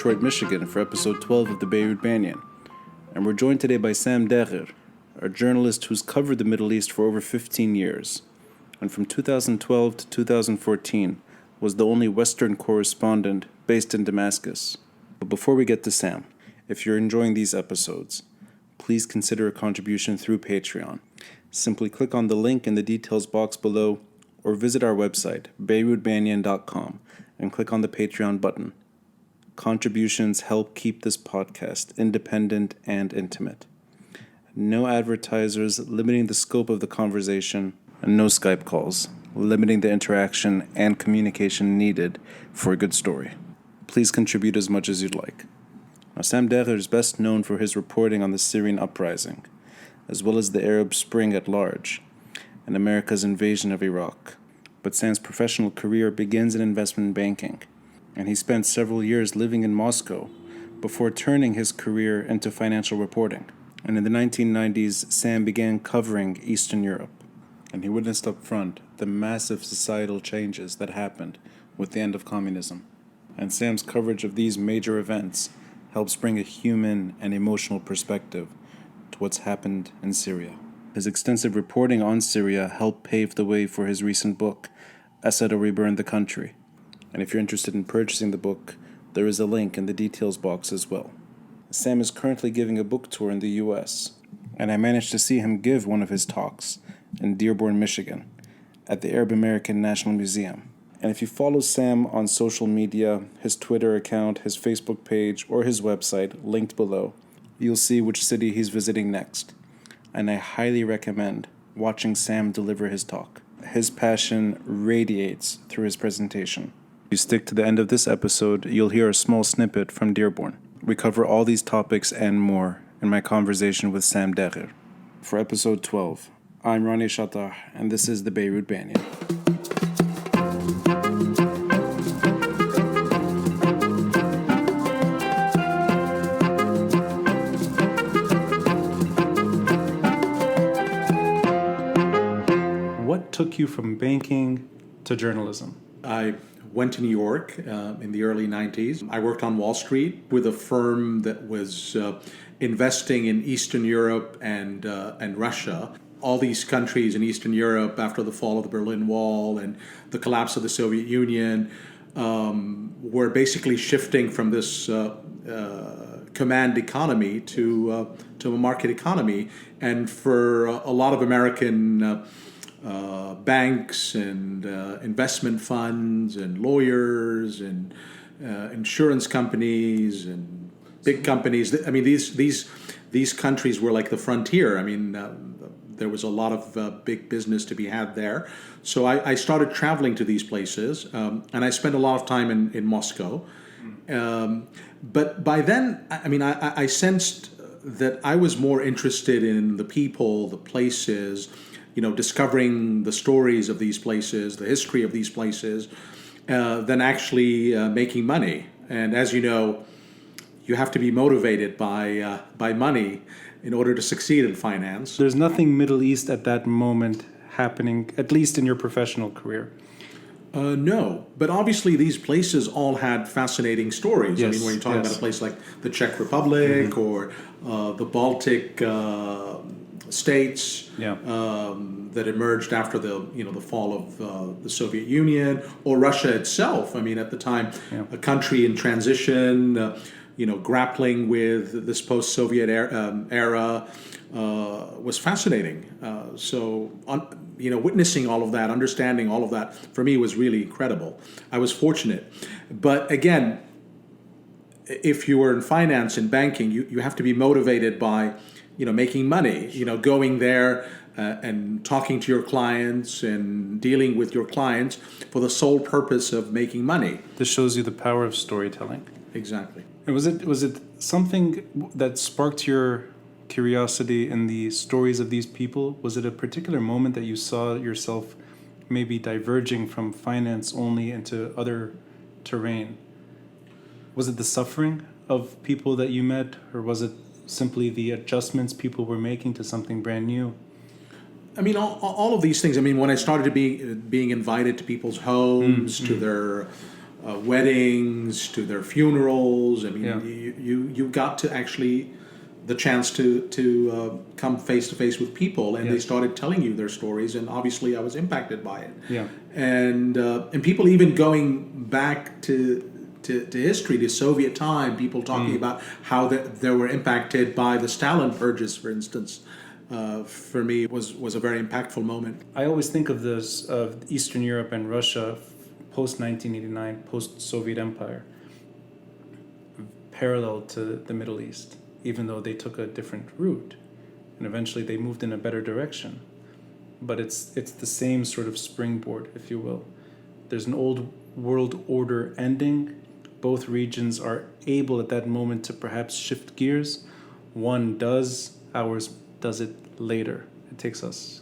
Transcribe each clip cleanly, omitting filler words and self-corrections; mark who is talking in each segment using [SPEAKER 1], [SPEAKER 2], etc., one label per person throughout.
[SPEAKER 1] Detroit, Michigan for episode 12 of the Beirut Banyan. And we're joined today by Sam Dagher, a journalist who's covered the Middle East for over 15 years. And from 2012 to 2014 was the only Western correspondent based in Damascus. But before we get to Sam, if you're enjoying these episodes, please consider a contribution through Patreon. Simply click on the link in the details box below or visit our website, beirutbanyan.com, and click on the Patreon button. Contributions help keep this podcast independent and intimate. No advertisers limiting the scope of the conversation, and no Skype calls limiting the interaction and communication needed for a good story. Please contribute as much as you'd like. Now, Sam Dagher is best known for his reporting on the Syrian uprising, as well as the Arab Spring at large, and America's invasion of Iraq. But Sam's professional career begins in investment banking, and he spent several years living in Moscow before turning his career into financial reporting. And in the 1990s, Sam began covering Eastern Europe, and he witnessed up front the massive societal changes that happened with the end of communism. And Sam's coverage of these major events helps bring a human and emotional perspective to what's happened in Syria. His extensive reporting on Syria helped pave the way for his recent book, Assad Reburned the Country. And if you're interested in purchasing the book, there is a link in the details box as well. Sam is currently giving a book tour in the US, and I managed to see him give one of his talks in Dearborn, Michigan, at the Arab American National Museum. And if you follow Sam on social media, his Twitter account, his Facebook page, or his website, linked below, you'll see which city he's visiting next. And I highly recommend watching Sam deliver his talk. His passion radiates through his presentation. If you stick to the end of this episode, you'll hear a small snippet from Dearborn. We cover all these topics and more in my conversation with Sam Dagher. For episode 12, I'm Ronnie Shattah, and this is the Beirut Banyan. What took you from banking to journalism?
[SPEAKER 2] I went to New York in the early 90s. I worked on Wall Street with a firm that was investing in Eastern Europe and Russia. All these countries in Eastern Europe, after the fall of the Berlin Wall and the collapse of the Soviet Union, were basically shifting from this command economy to a market economy. And for a lot of American banks and investment funds and lawyers and insurance companies and big companies, I mean, these countries were like the frontier. I mean, there was a lot of big business to be had there. So I started traveling to these places, and I spent a lot of time in Moscow. But by then, I mean, I sensed that I was more interested in the people, the places, discovering the stories of these places, the history of these places, than actually making money. And as you know, you have to be motivated by money in order to succeed in finance.
[SPEAKER 1] There's nothing Middle East at that moment happening, at least in your professional career.
[SPEAKER 2] No, but obviously these places all had fascinating stories.
[SPEAKER 1] Yes,
[SPEAKER 2] I mean, when you're talking about a place like the Czech Republic or the Baltic states that emerged after the fall of the Soviet Union, or Russia itself. I mean, at the time, a country in transition, grappling with this post-Soviet era was fascinating. Witnessing all of that, understanding all of that, for me was really incredible. I was fortunate. But again, if you were in finance and banking, you have to be motivated by making money, going there and talking to your clients and dealing with your clients for the sole purpose of making money.
[SPEAKER 1] This shows you the power of storytelling.
[SPEAKER 2] Exactly.
[SPEAKER 1] And was it something that sparked your curiosity in the stories of these people? Was it a particular moment that you saw yourself maybe diverging from finance only into other terrain? Was it the suffering of people that you met, or was it simply the adjustments people were making to something brand new?
[SPEAKER 2] I mean, all of these things. I mean, when I started to being invited to people's homes, to their weddings to their funerals. I mean,
[SPEAKER 1] Yeah.
[SPEAKER 2] you got to actually the chance to come face to face with people, and they
[SPEAKER 1] Yes.
[SPEAKER 2] started telling you their stories, and obviously I was impacted by it.
[SPEAKER 1] Yeah.
[SPEAKER 2] And people even going back to history, to Soviet time, people talking about how they were impacted by the Stalin purges, for instance. For me, was a very impactful moment.
[SPEAKER 1] I always think of this of Eastern Europe and Russia post 1989, post Soviet Empire, parallel to the Middle East, even though they took a different route, and eventually they moved in a better direction. But it's the same sort of springboard, if you will. There's an old world order ending. Both regions are able at that moment to perhaps shift gears. One does, ours does it later. It takes us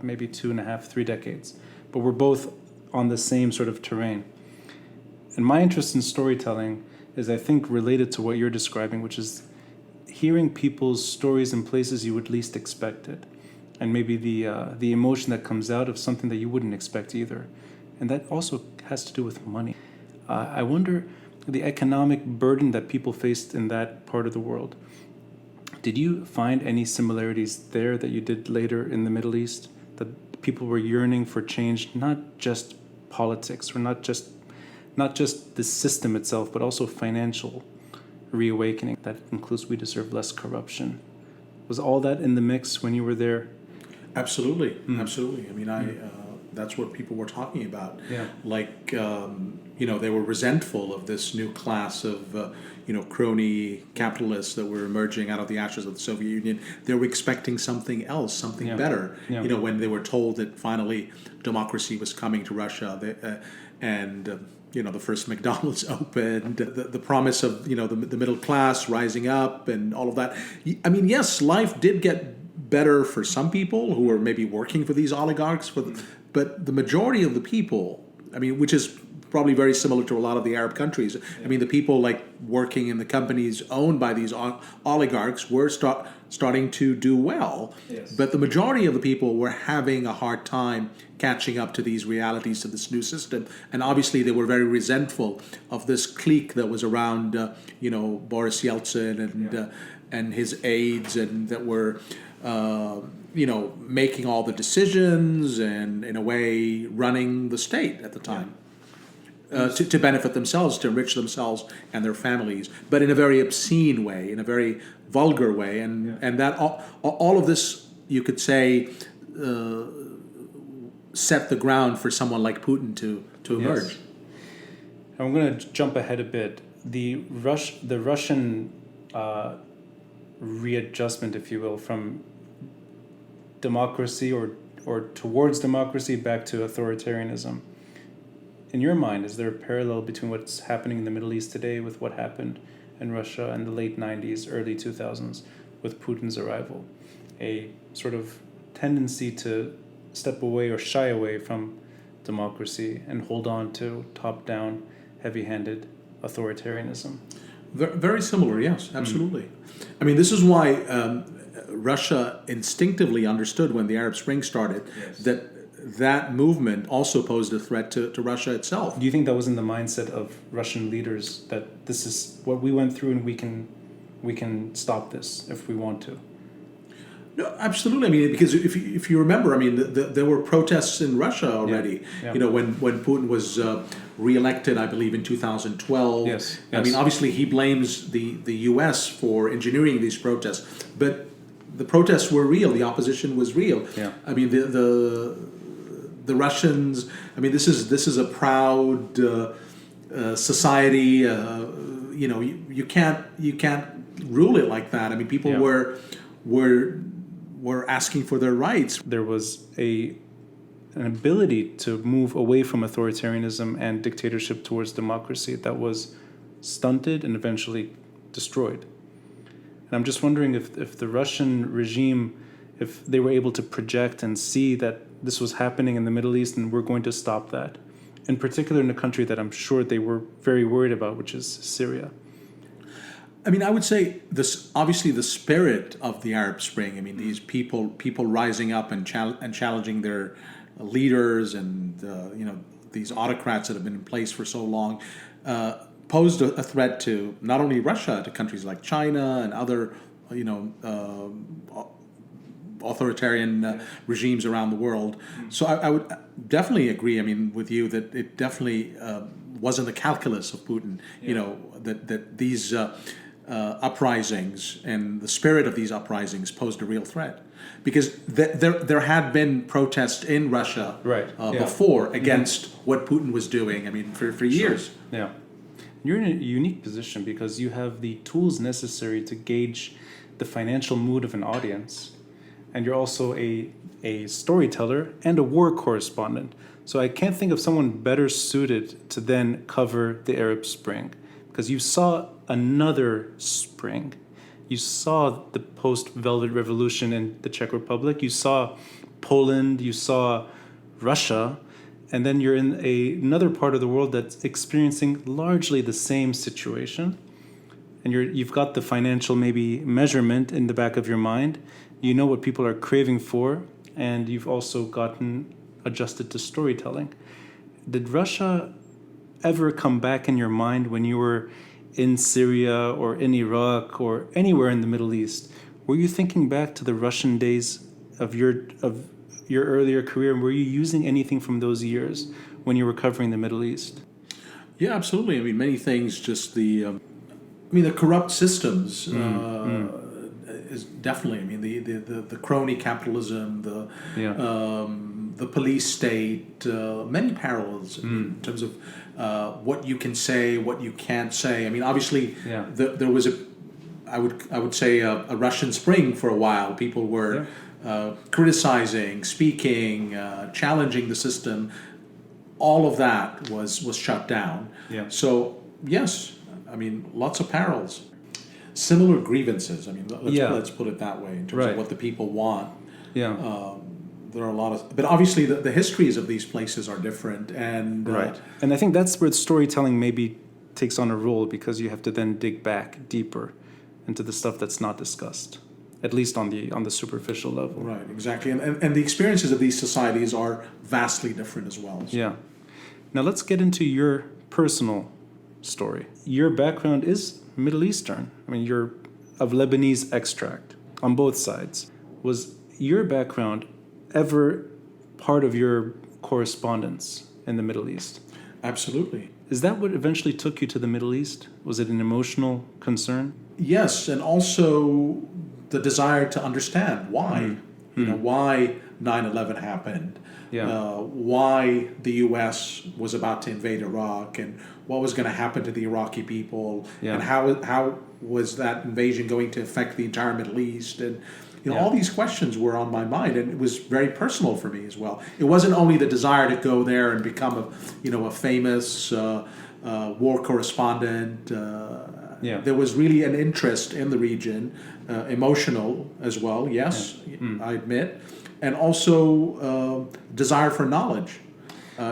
[SPEAKER 1] maybe 2.5, 3 decades. But we're both on the same sort of terrain. And my interest in storytelling is, I think, related to what you're describing, which is hearing people's stories in places you would least expect it. And maybe the emotion that comes out of something that you wouldn't expect either. And that also has to do with money. I wonder the economic burden that people faced in that part of the world. Did you find any similarities there that you did later in the Middle East? That people were yearning for change, not just politics, or not just the system itself, but also financial reawakening. That includes we deserve less corruption. Was all that in the mix when you were there?
[SPEAKER 2] Absolutely, absolutely. I mean, that's what people were talking about.
[SPEAKER 1] Yeah.
[SPEAKER 2] Like, they were resentful of this new class of, crony capitalists that were emerging out of the ashes of the Soviet Union. They were expecting something else, something better.
[SPEAKER 1] Yeah.
[SPEAKER 2] When they were told that finally democracy was coming to Russia, the first McDonald's opened, the promise of, the middle class rising up and all of that. I mean, yes, life did get better for some people who were maybe working for these oligarchs, but the majority of the people, I mean, which is probably very similar to a lot of the Arab countries. I mean, the people like working in the companies owned by these oligarchs were starting to do well.
[SPEAKER 1] Yes.
[SPEAKER 2] But the majority of the people were having a hard time catching up to these realities, to this new system. And obviously they were very resentful of this clique that was around, Boris Yeltsin and his aides, and that were, making all the decisions and, in a way, running the state at the time. To benefit themselves, to enrich themselves and their families, but in a very obscene way, in a very vulgar way, and that all of this, you could say, set the ground for someone like Putin to emerge.
[SPEAKER 1] Yes. I'm going to jump ahead a bit. The Russian readjustment, if you will, from democracy or towards democracy back to authoritarianism. In your mind, is there a parallel between what's happening in the Middle East today with what happened in Russia in the late 90s, early 2000s with Putin's arrival? A sort of tendency to step away or shy away from democracy and hold on to top-down, heavy-handed authoritarianism?
[SPEAKER 2] Very similar, yes, absolutely. I mean, this is why Russia instinctively understood when the Arab Spring started that movement also posed a threat to Russia itself.
[SPEAKER 1] Do you think that was in the mindset of Russian leaders, that this is what we went through and we can stop this if we want to?
[SPEAKER 2] No, absolutely. I mean, because if you remember, I mean, there were protests in Russia already.
[SPEAKER 1] Yeah.
[SPEAKER 2] When Putin was reelected, I believe in 2012.
[SPEAKER 1] Yes.
[SPEAKER 2] I mean, obviously he blames the U.S. for engineering these protests, but the protests were real. The opposition was real.
[SPEAKER 1] Yeah.
[SPEAKER 2] I mean, the Russians. I mean, this is a proud society. You can't rule it like that. I mean, people were asking for their rights.
[SPEAKER 1] There was an ability to move away from authoritarianism and dictatorship towards democracy that was stunted and eventually destroyed. And I'm just wondering if the Russian regime, if they were able to project and see that this was happening in the Middle East and we're going to stop that, in particular in a country that I'm sure they were very worried about, which is Syria.
[SPEAKER 2] I mean, I would say this. Obviously, the spirit of the Arab Spring. I mean, these people rising up and challenging their leaders, and these autocrats that have been in place for so long posed a threat to not only Russia, to countries like China and other, authoritarian regimes around the world. So I would definitely agree. I mean, with you that it definitely was in the calculus of Putin. That these uprisings and the spirit of these uprisings posed a real threat, because there had been protests in Russia before against what Putin was doing. I mean, for years.
[SPEAKER 1] Sure. Yeah, you're in a unique position because you have the tools necessary to gauge the financial mood of an audience, and you're also a storyteller and a war correspondent. So I can't think of someone better suited to then cover the Arab Spring, because you saw another spring. You saw the post-Velvet Revolution in the Czech Republic. You saw Poland. You saw Russia. And then you're in another part of the world that's experiencing largely the same situation. And you've got the financial maybe measurement in the back of your mind. You know what people are craving for. And you've also gotten adjusted to storytelling. Did Russia ever come back in your mind when you were in Syria or in Iraq or anywhere in the Middle East? Were you thinking back to the Russian days of your earlier career, and were you using anything from those years when you were covering the Middle East?
[SPEAKER 2] Yeah, absolutely. I mean, many things. Just the corrupt systems is definitely. I mean, the crony capitalism, the police state, many parallels in terms of what you can say, what you can't say. I mean, obviously, there was I would say a Russian Spring for a while. People were criticizing, speaking, challenging the system. All of that was shut down.
[SPEAKER 1] Yeah.
[SPEAKER 2] So yes, I mean, lots of parallels, similar grievances. I mean, let's put it that way in terms of what the people want.
[SPEAKER 1] Yeah.
[SPEAKER 2] There are a lot of, but obviously the histories of these places are different, and
[SPEAKER 1] and I think that's where storytelling maybe takes on a role, because you have to then dig back deeper into the stuff that's not discussed, at least on the superficial level.
[SPEAKER 2] Right, exactly, and the experiences of these societies are vastly different as well. So.
[SPEAKER 1] Yeah. Now let's get into your personal story. Your background is Middle Eastern. I mean, you're of Lebanese extract on both sides. Was your background ever part of your correspondence in the Middle East?
[SPEAKER 2] Absolutely.
[SPEAKER 1] Is that what eventually took you to the Middle East? Was it an emotional concern?
[SPEAKER 2] Yes, and also the desire to understand why. Why 9/11 happened. Why the U.S. was about to invade Iraq, and what was going to happen to the Iraqi people, and how was that invasion going to affect the entire Middle East, and all these questions were on my mind, and it was very personal for me as well. It wasn't only the desire to go there and become a famous war correspondent. There was really an interest in the region, emotional as well. Yes, I admit, and also desire for knowledge,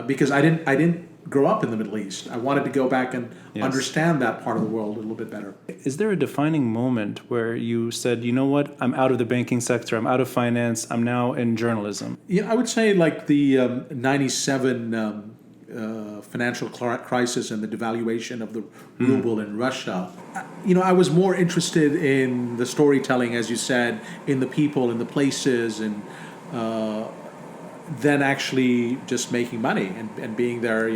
[SPEAKER 2] because I didn't grow up in the Middle East. I wanted to go back and understand that part of the world a little bit better.
[SPEAKER 1] Is there a defining moment where you said, you know what, I'm out of the banking sector, I'm out of finance, I'm now in journalism?
[SPEAKER 2] Yeah, I would say like the 97 financial crisis and the devaluation of the ruble in Russia. I was more interested in the storytelling, as you said, in the people, in the places, and than actually just making money and being there,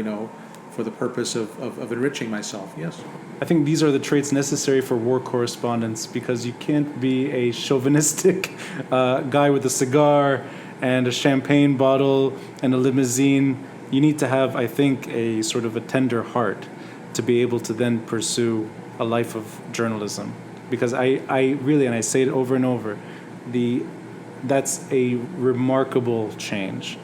[SPEAKER 2] for the purpose of enriching myself. Yes.
[SPEAKER 1] I think these are the traits necessary for war correspondents, because you can't be a chauvinistic guy with a cigar and a champagne bottle and a limousine. You need to have, I think, a sort of a tender heart to be able to then pursue a life of journalism. Because I really, and I say it over and over, that's a remarkable change.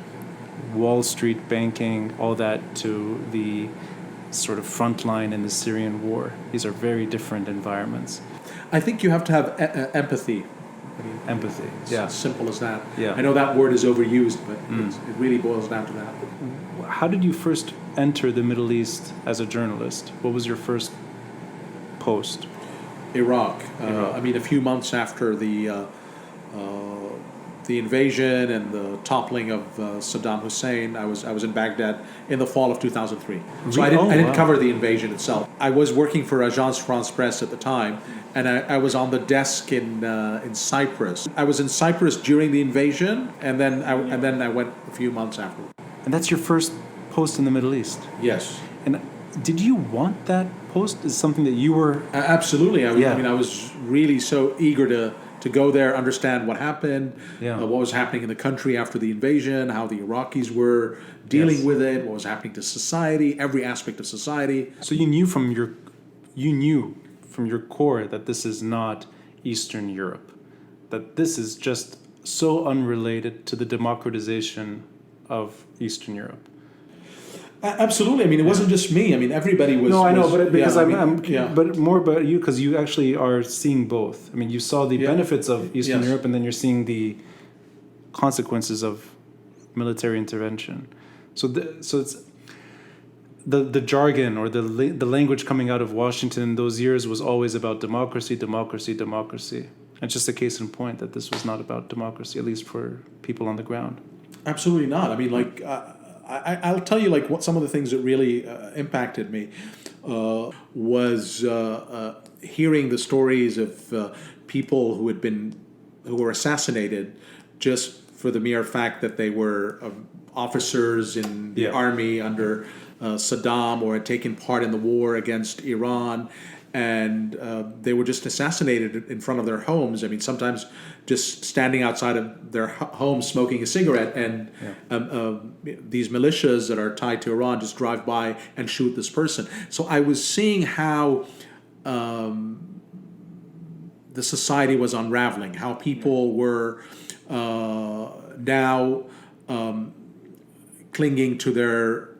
[SPEAKER 1] Wall Street banking, all that, to the sort of front line in the Syrian war. These are very different environments.
[SPEAKER 2] I think you have to have empathy.
[SPEAKER 1] Empathy,
[SPEAKER 2] It's as simple as that.
[SPEAKER 1] Yeah.
[SPEAKER 2] I know that word is overused, but it really boils down to that.
[SPEAKER 1] How did you first enter the Middle East as a journalist? What was your first post?
[SPEAKER 2] Iraq. I mean, a few months after the the invasion and the toppling of Saddam Hussein. I was in Baghdad in the fall of 2003. So I didn't cover the invasion itself. I was working for Agence France Presse at the time, and I was on the desk in Cyprus. I was in Cyprus during the invasion, and then I went a few months after.
[SPEAKER 1] And that's your first post in the Middle East.
[SPEAKER 2] Yes.
[SPEAKER 1] And did you want that post? Is something that you were?
[SPEAKER 2] Absolutely. I was really so eager to go there, understand what happened, what was happening in the country after the invasion, how the Iraqis were dealing with it, what was happening to society, every aspect of society.
[SPEAKER 1] So you knew from your core that this is not Eastern Europe, that this is just so unrelated to the democratization of Eastern Europe.
[SPEAKER 2] Absolutely. I mean, it wasn't just me. I mean, everybody was.
[SPEAKER 1] No, I know, but because
[SPEAKER 2] yeah,
[SPEAKER 1] but more about you, because you actually are seeing both. I mean, you saw the benefits of Eastern Europe, and then you're seeing the consequences of military intervention. So it's the jargon or the language coming out of Washington in those years was always about democracy, democracy, democracy. And it's just a case in point that this was not about democracy, at least for people on the ground.
[SPEAKER 2] Absolutely not. I mean, like. I'll tell you, like, what some of the things that really impacted me was hearing the stories of people who were assassinated just for the mere fact that they were officers in the army under Saddam or had taken part in the war against Iran. And they were just assassinated in front of their homes. I mean, sometimes just standing outside of their home smoking a cigarette, and these militias that are tied to Iran just drive by and shoot this person. So I was seeing how the society was unraveling, how people were now clinging to their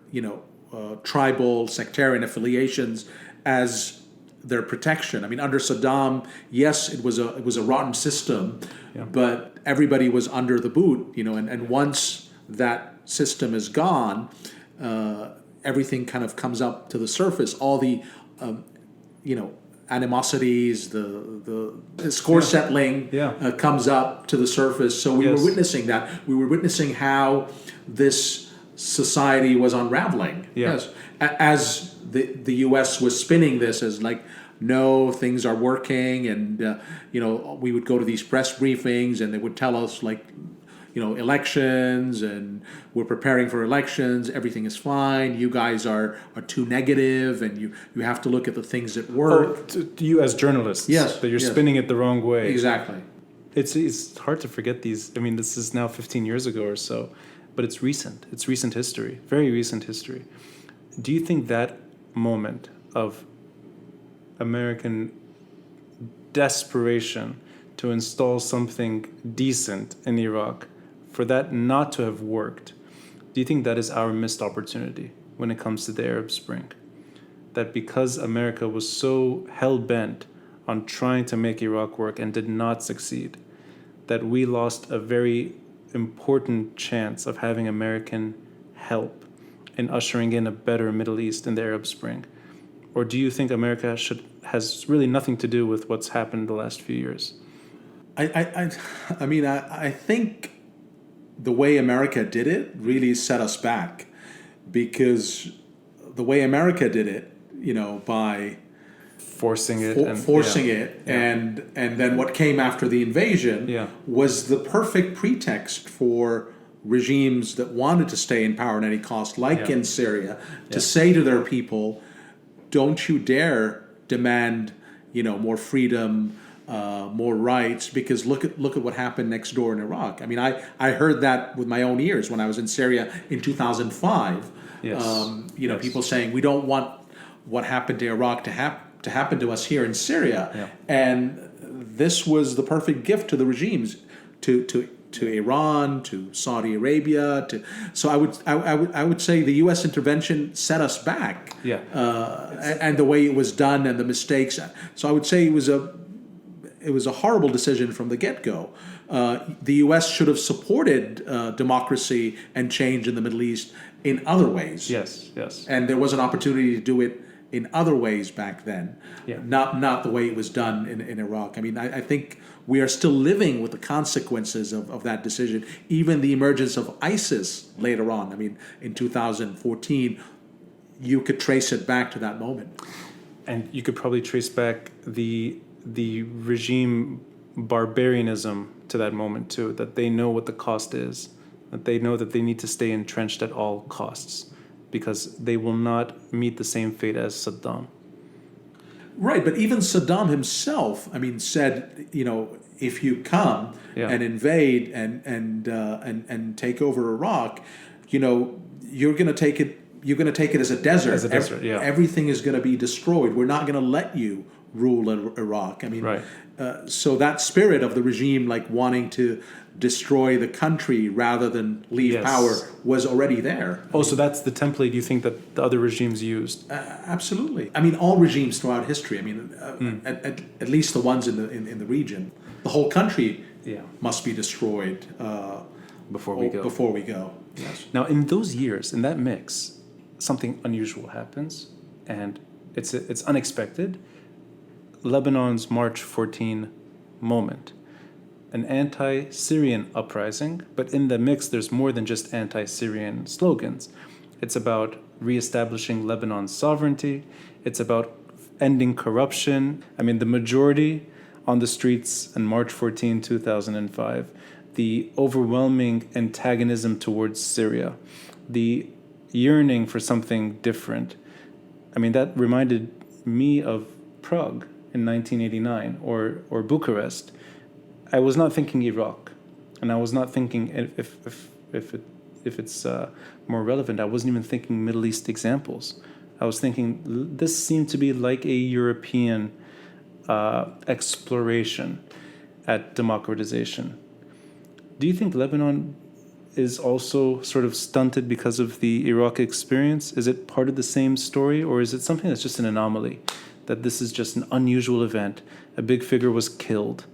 [SPEAKER 2] tribal sectarian affiliations as their protection. I mean, under Saddam, yes, it was a rotten system, but everybody was under the boot, and once that system is gone, everything kind of comes up to the surface. All the, animosities, the score settling comes up to the surface. So we were witnessing that. We were witnessing how this society was unraveling. Yes, as the U.S. was spinning this as like, no, things are working, and we would go to these press briefings, and they would tell us like, elections, and we're preparing for elections. Everything is fine. You guys are too negative, and you have to look at the things that work.
[SPEAKER 1] To you as journalists, that you're spinning it the wrong way.
[SPEAKER 2] Exactly.
[SPEAKER 1] It's hard to forget these. I mean, this is now 15 years ago or so, but it's recent. It's recent history, very recent history. Do you think that moment of American desperation to install something decent in Iraq, for that not to have worked, do you think that is our missed opportunity when it comes to the Arab Spring? That because America was so hell-bent on trying to make Iraq work and did not succeed, that we lost a very important chance of having American help in ushering in a better Middle East in the Arab Spring? Or do you think America has really nothing to do with what's happened the last few years?
[SPEAKER 2] I think the way America did it really set us back, because the way America did it, by
[SPEAKER 1] forcing it,
[SPEAKER 2] and then what came after the invasion was the perfect pretext for regimes that wanted to stay in power at any cost, like in Syria, to say to their people, don't you dare demand, more freedom, more rights, because look at what happened next door in Iraq. I mean, I heard that with my own ears when I was in Syria in 2005. Yes. People saying, we don't want what happened to Iraq to happen to us here in Syria. And this was the perfect gift to the regimes, to Iran, to Saudi Arabia. So I would say the U.S. intervention set us back. And the way it was done and the mistakes. So I would say it was a horrible decision from the get-go. The U.S. should have supported democracy and change in the Middle East in other ways.
[SPEAKER 1] Yes.
[SPEAKER 2] And there was an opportunity to do it in other ways back then, not the way it was done in Iraq. I mean, I think we are still living with the consequences of that decision, even the emergence of ISIS later on. I mean, in 2014, you could trace it back to that moment.
[SPEAKER 1] And you could probably trace back the regime barbarianism to that moment too, that they know what the cost is, that they know that they need to stay entrenched at all costs because they will not meet the same fate as Saddam.
[SPEAKER 2] Right, but even Saddam himself, I mean, said, if you come and invade and take over Iraq, you're going to take it. You're going to take it as a desert.
[SPEAKER 1] As a desert,
[SPEAKER 2] Everything is going to be destroyed. We're not going to let you rule Iraq. I mean,
[SPEAKER 1] right.
[SPEAKER 2] So that spirit of the regime, like wanting to destroy the country rather than leave power, was already there.
[SPEAKER 1] Oh, so that's the template you think that the other regimes used?
[SPEAKER 2] Absolutely. I mean, all regimes throughout history. I mean, at least the ones in the region, the whole country must be destroyed
[SPEAKER 1] before we go.
[SPEAKER 2] Before we go. Yes.
[SPEAKER 1] Now, in those years, in that mix, something unusual happens, and it's unexpected. Lebanon's March 14 moment, an anti-Syrian uprising, but in the mix there's more than just anti-Syrian slogans. It's about reestablishing Lebanon's sovereignty. It's about ending corruption. I mean, the majority on the streets on March 14, 2005, the overwhelming antagonism towards Syria, the yearning for something different. I mean, that reminded me of Prague in 1989 or Bucharest. I was not thinking Iraq, and I was not thinking if it's more relevant. I wasn't even thinking Middle East examples. I was thinking this seemed to be like a European exploration at democratization. Do you think Lebanon is also sort of stunted because of the Iraq experience? Is it part of the same story, or is it something that's just an anomaly, that this is just an unusual event? A big figure was killed,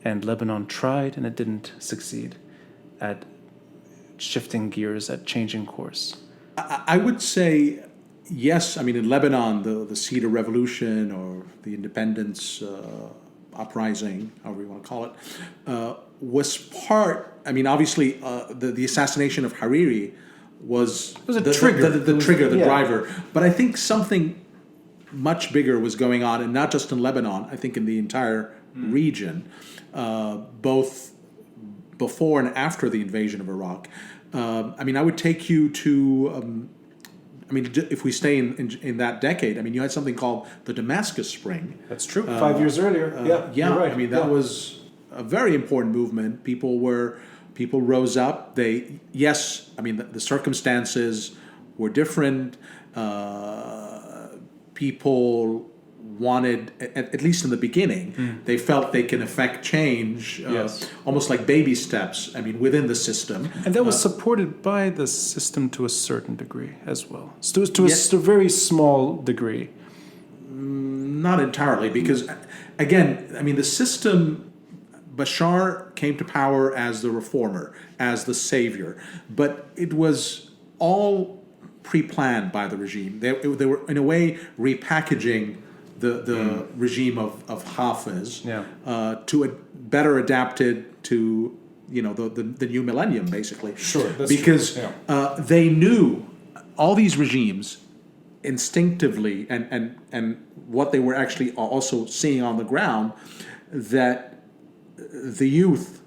[SPEAKER 1] and Lebanon tried, and it didn't succeed at shifting gears, at changing course.
[SPEAKER 2] I would say yes. I mean, in Lebanon, the Cedar Revolution or the independence uprising, however you want to call it, was part. I mean, obviously, the assassination of Hariri was
[SPEAKER 1] a trigger,
[SPEAKER 2] the driver. But I think something much bigger was going on, and not just in Lebanon. I think in the entire region, both before and after the invasion of Iraq. I mean, I would take you to. I mean, if we stay in that decade, I mean, you had something called the Damascus Spring.
[SPEAKER 1] That's true. 5 years earlier.
[SPEAKER 2] You're right. I mean, that was a very important movement. People rose up. I mean, the circumstances were different. People wanted, at least in the beginning, they felt they can affect change, almost like baby steps, I mean, within the system.
[SPEAKER 1] And that was supported by the system to a certain degree as well. So to a very small degree.
[SPEAKER 2] Not entirely, because, again, I mean, the system, Bashar came to power as the reformer, as the savior, but it was all pre-planned by the regime. They were, in a way, repackaging the regime of Hafez to better adapted to the new millennium, basically.
[SPEAKER 1] Sure,
[SPEAKER 2] because they knew all these regimes instinctively and what they were actually also seeing on the ground, that the youth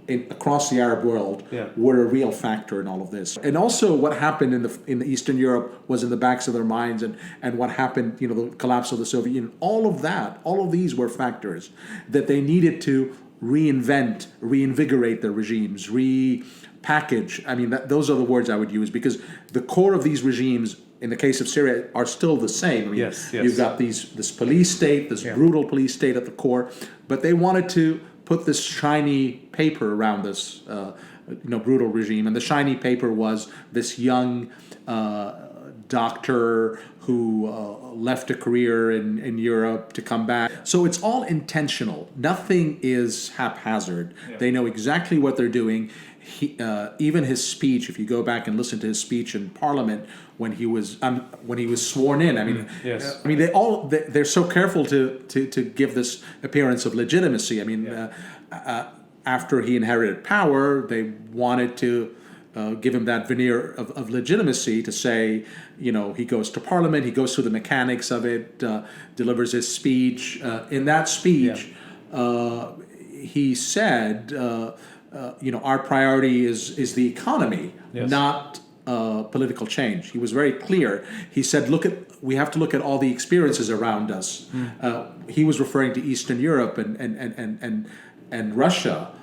[SPEAKER 2] across the Arab world were a real factor in all of this. And also what happened in Eastern Europe was in the backs of their minds, and what happened, the collapse of the Soviet Union, all of these were factors that they needed to reinvigorate their regimes, repackage. I mean, those are the words I would use, because the core of these regimes, in the case of Syria, are still the same. I mean, you've got this police state, this brutal police state at the core, but they wanted to put this shiny paper around this brutal regime, and the shiny paper was this young doctor who left a career in Europe to come back. So it's all intentional. Nothing is haphazard. They know exactly what they're doing, even his speech, if you go back and listen to his speech in Parliament when he was sworn in, I mean,
[SPEAKER 1] yes.
[SPEAKER 2] I mean, they're so careful to give this appearance of legitimacy. I mean, after he inherited power, they wanted to give him that veneer of legitimacy to say, he goes to Parliament, he goes through the mechanics of it, delivers his speech. In that speech, he said, our priority is the economy, not political change. He was very clear. He said, we have to look at all the experiences around us. He was referring to Eastern Europe and Russia,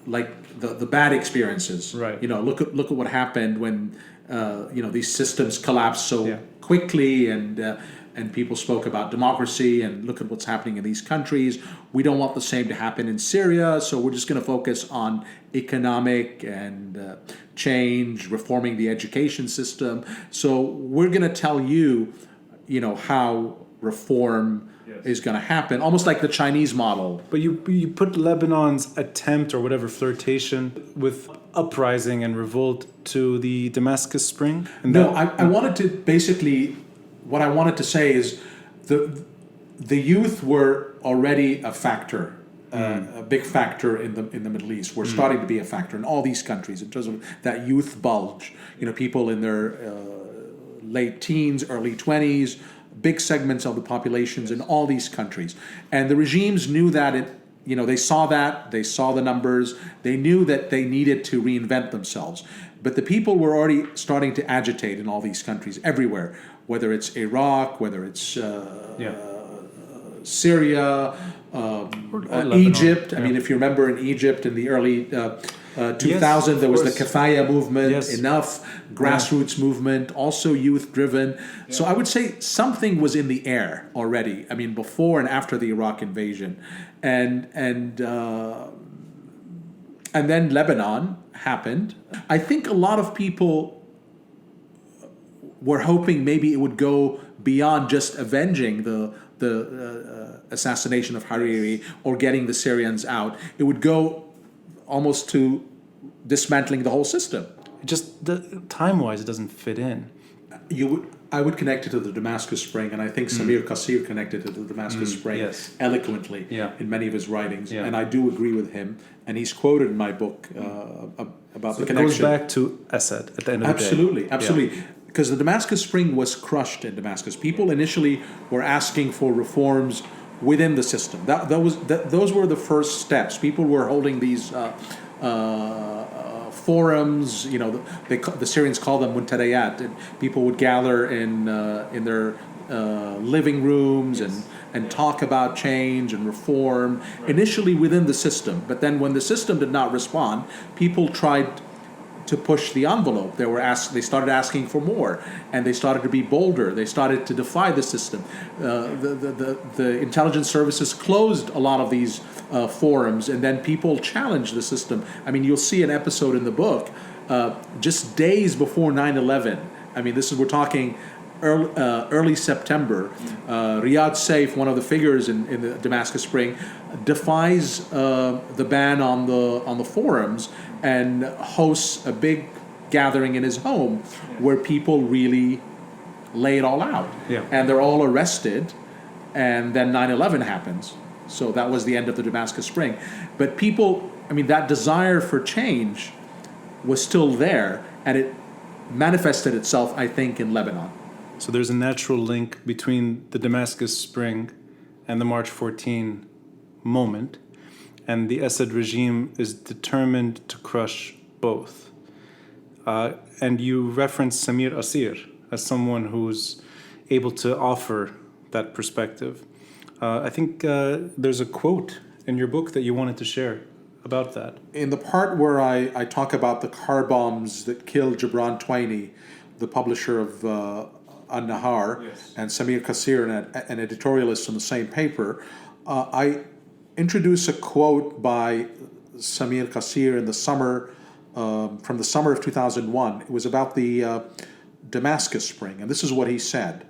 [SPEAKER 2] like the bad experiences.
[SPEAKER 1] Right.
[SPEAKER 2] Look at what happened when these systems collapsed so quickly, and people spoke about democracy, and look at what's happening in these countries. We don't want the same to happen in Syria, so we're just going to focus on economic and change, reforming the education system. So we're going to tell you, how reform is going to happen, almost like the Chinese model.
[SPEAKER 1] But you put Lebanon's attempt or whatever flirtation with uprising and revolt to the Damascus Spring?
[SPEAKER 2] I wanted to basically, what I wanted to say is the youth were already a factor, a big factor in the Middle East. We're starting to be a factor in all these countries in terms of that youth bulge. People in their late teens, early 20s, big segments of the populations in all these countries. And the regimes knew that they saw the numbers, they knew that they needed to reinvent themselves. But the people were already starting to agitate in all these countries, everywhere, whether it's Iraq, whether it's Syria, Egypt. I mean, if you remember in Egypt in the early 2000, there was the Kafaya movement, Enough, grassroots movement, also youth-driven. So I would say something was in the air already. I mean, before and after the Iraq invasion, and then Lebanon happened. I think a lot of people were hoping maybe it would go beyond just avenging the assassination of Hariri or getting the Syrians out. It would go almost to dismantling the whole system.
[SPEAKER 1] Time-wise, it doesn't fit in.
[SPEAKER 2] I would connect it to the Damascus Spring, and I think Samir Kassir connected it to the Damascus Spring eloquently in many of his writings, and I do agree with him. And he's quoted in my book about the connection.
[SPEAKER 1] It goes back to Assad at the end of the day.
[SPEAKER 2] Absolutely. Because the Damascus Spring was crushed in Damascus. People initially were asking for reforms within the system. Those were the first steps. People were holding these forums. The Syrians call them muntarayat, and people would gather in their living rooms and talk about change and reform. Initially within the system, but then when the system did not respond, people tried to push the envelope. They started asking for more, and they started to be bolder. They started to defy the system. The intelligence services closed a lot of these forums, and then people challenged the system. I mean, you'll see an episode in the book just days before 9/11. I mean, we're talking early September. Riyad Saif, one of the figures in the Damascus Spring, defies the ban on the forums and hosts a big gathering in his home where people really lay it all out. And they're all arrested, and then 9/11 happens. So that was the end of the Damascus Spring. But people, I mean, that desire for change was still there, and it manifested itself, I think, in Lebanon.
[SPEAKER 1] So there's a natural link between the Damascus Spring and the March 14 moment, and the Assad regime is determined to crush both. And you reference Samir Kassir as someone who's able to offer that perspective. I think there's a quote in your book that you wanted to share about that.
[SPEAKER 2] In the part where I talk about the car bombs that killed Gibran Twaini, the publisher of An-Nahar, and Samir Kassir, an editorialist on the same paper, I introduce a quote by Samir Kassir in the summer, from the summer of 2001. It was about the Damascus Spring, and this is what he said,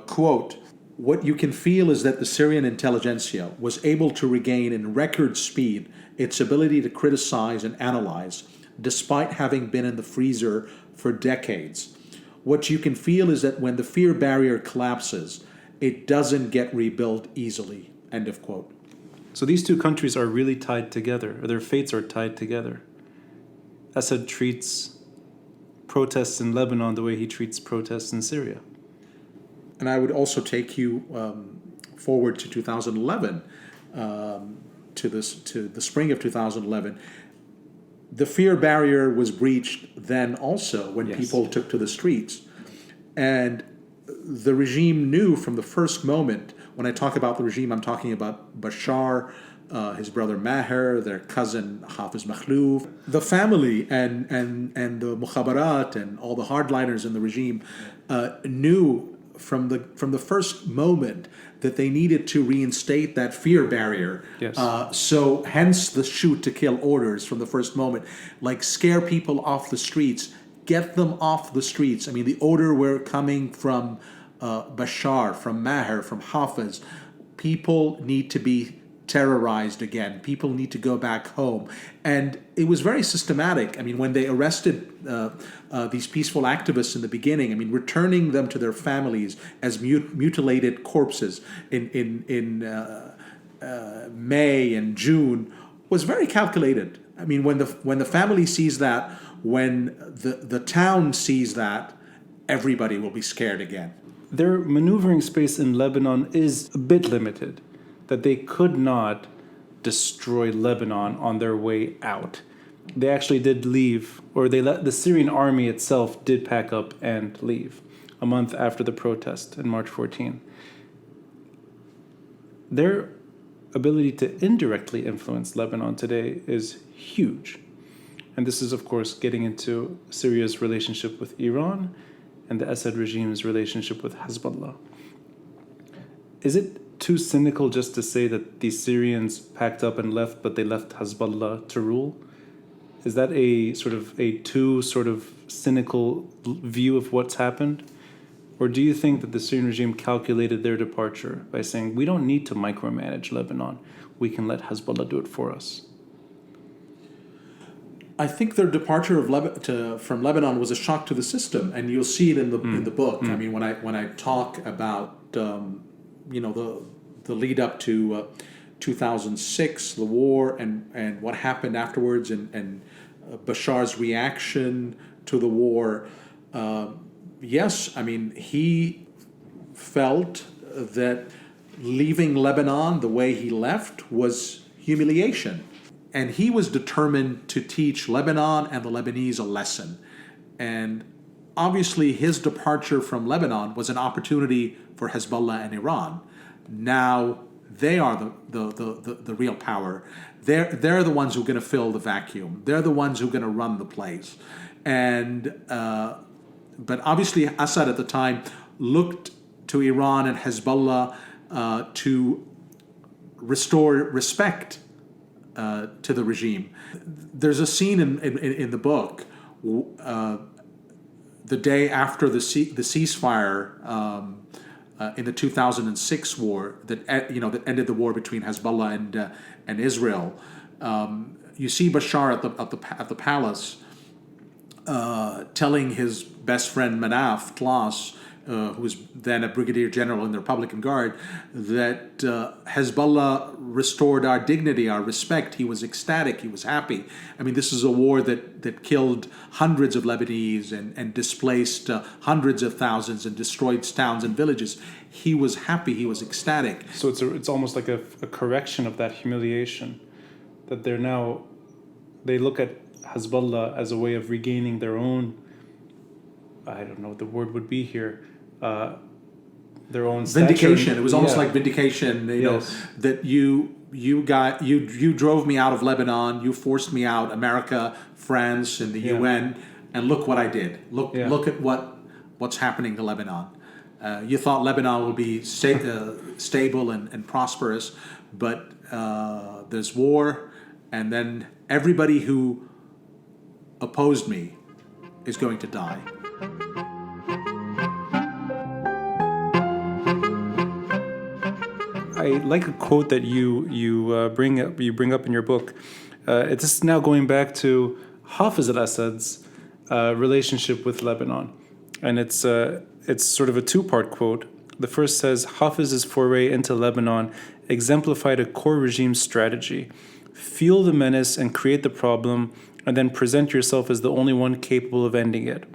[SPEAKER 2] quote, what you can feel is that the Syrian intelligentsia was able to regain in record speed its ability to criticize and analyze, despite having been in the freezer for decades. What you can feel is that when the fear barrier collapses, it doesn't get rebuilt easily. End of quote.
[SPEAKER 1] So these two countries are really tied together, or their fates are tied together. Assad treats protests in Lebanon the way he treats protests in Syria.
[SPEAKER 2] And I would also take you forward to 2011, to the spring of 2011. The fear barrier was breached then also when people took to the streets. And the regime knew from the first moment, when I talk about the regime, I'm talking about Bashar, his brother Maher, their cousin Hafiz Makhlouf, the family and the mukhabarat and all the hardliners in the regime knew from the first moment that they needed to reinstate that fear barrier.
[SPEAKER 1] Yes.
[SPEAKER 2] So hence the shoot to kill orders from the first moment, like scare people off the streets, get them off the streets. I mean, the order were coming from Bashar, from Maher, from Hafiz. People need to be terrorized again. People need to go back home. And it was very systematic. I mean, when they arrested these peaceful activists in the beginning, I mean, returning them to their families as mutilated corpses in May and June was very calculated. I mean, when the family sees that, when the town sees that, everybody will be scared again.
[SPEAKER 1] Their maneuvering space in Lebanon is a bit limited, that they could not destroy Lebanon on their way out. They actually did leave, or the Syrian army itself did pack up and leave a month after the protest in March 14. Their ability to indirectly influence Lebanon today is huge. And this is, of course, getting into Syria's relationship with Iran and the Assad regime's relationship with Hezbollah. Is it too cynical just to say that the Syrians packed up and left, but they left Hezbollah to rule? Is that a too cynical view of what's happened? Or do you think that the Syrian regime calculated their departure by saying, we don't need to micromanage Lebanon, we can let Hezbollah do it for us?
[SPEAKER 2] I think their departure from Lebanon was a shock to the system, and you'll see it in the book. I mean, when I talk about the lead up to 2006, the war, and what happened afterwards, and Bashar's reaction to the war. Yes, I mean, he felt that leaving Lebanon the way he left was humiliation. And he was determined to teach Lebanon and the Lebanese a lesson. And obviously his departure from Lebanon was an opportunity for Hezbollah and Iran. Now they are the real power. They're the ones who are going to fill the vacuum. They're the ones who are going to run the place. And but obviously Assad at the time looked to Iran and Hezbollah to restore respect to the regime. There's a scene in the book, the day after the ceasefire in the 2006 war that ended the war between Hezbollah and Israel. You see Bashar at the palace telling his best friend Manaf Tlas, who was then a brigadier general in the Republican Guard, that Hezbollah restored our dignity, our respect. He was ecstatic. He was happy. I mean, this is a war that killed hundreds of Lebanese and displaced hundreds of thousands and destroyed towns and villages. He was happy. He was ecstatic.
[SPEAKER 1] So it's almost like a correction of that humiliation, that they look at Hezbollah as a way of regaining their own, I don't know what the word would be here, their own
[SPEAKER 2] vindication.
[SPEAKER 1] Stature.
[SPEAKER 2] It was almost like vindication. You know, that you drove me out of Lebanon. You forced me out. America, France, and the UN, and look what I did. Look at what's happening to Lebanon. You thought Lebanon would be stable and prosperous, but there's war, and then everybody who opposed me is going to die.
[SPEAKER 1] I like a quote that you bring up in your book. It's now going back to Hafez al-Assad's relationship with Lebanon, and it's sort of a two-part quote. The first says, Hafez's foray into Lebanon exemplified a core regime strategy: feel the menace and create the problem, and then present yourself as the only one capable of ending it.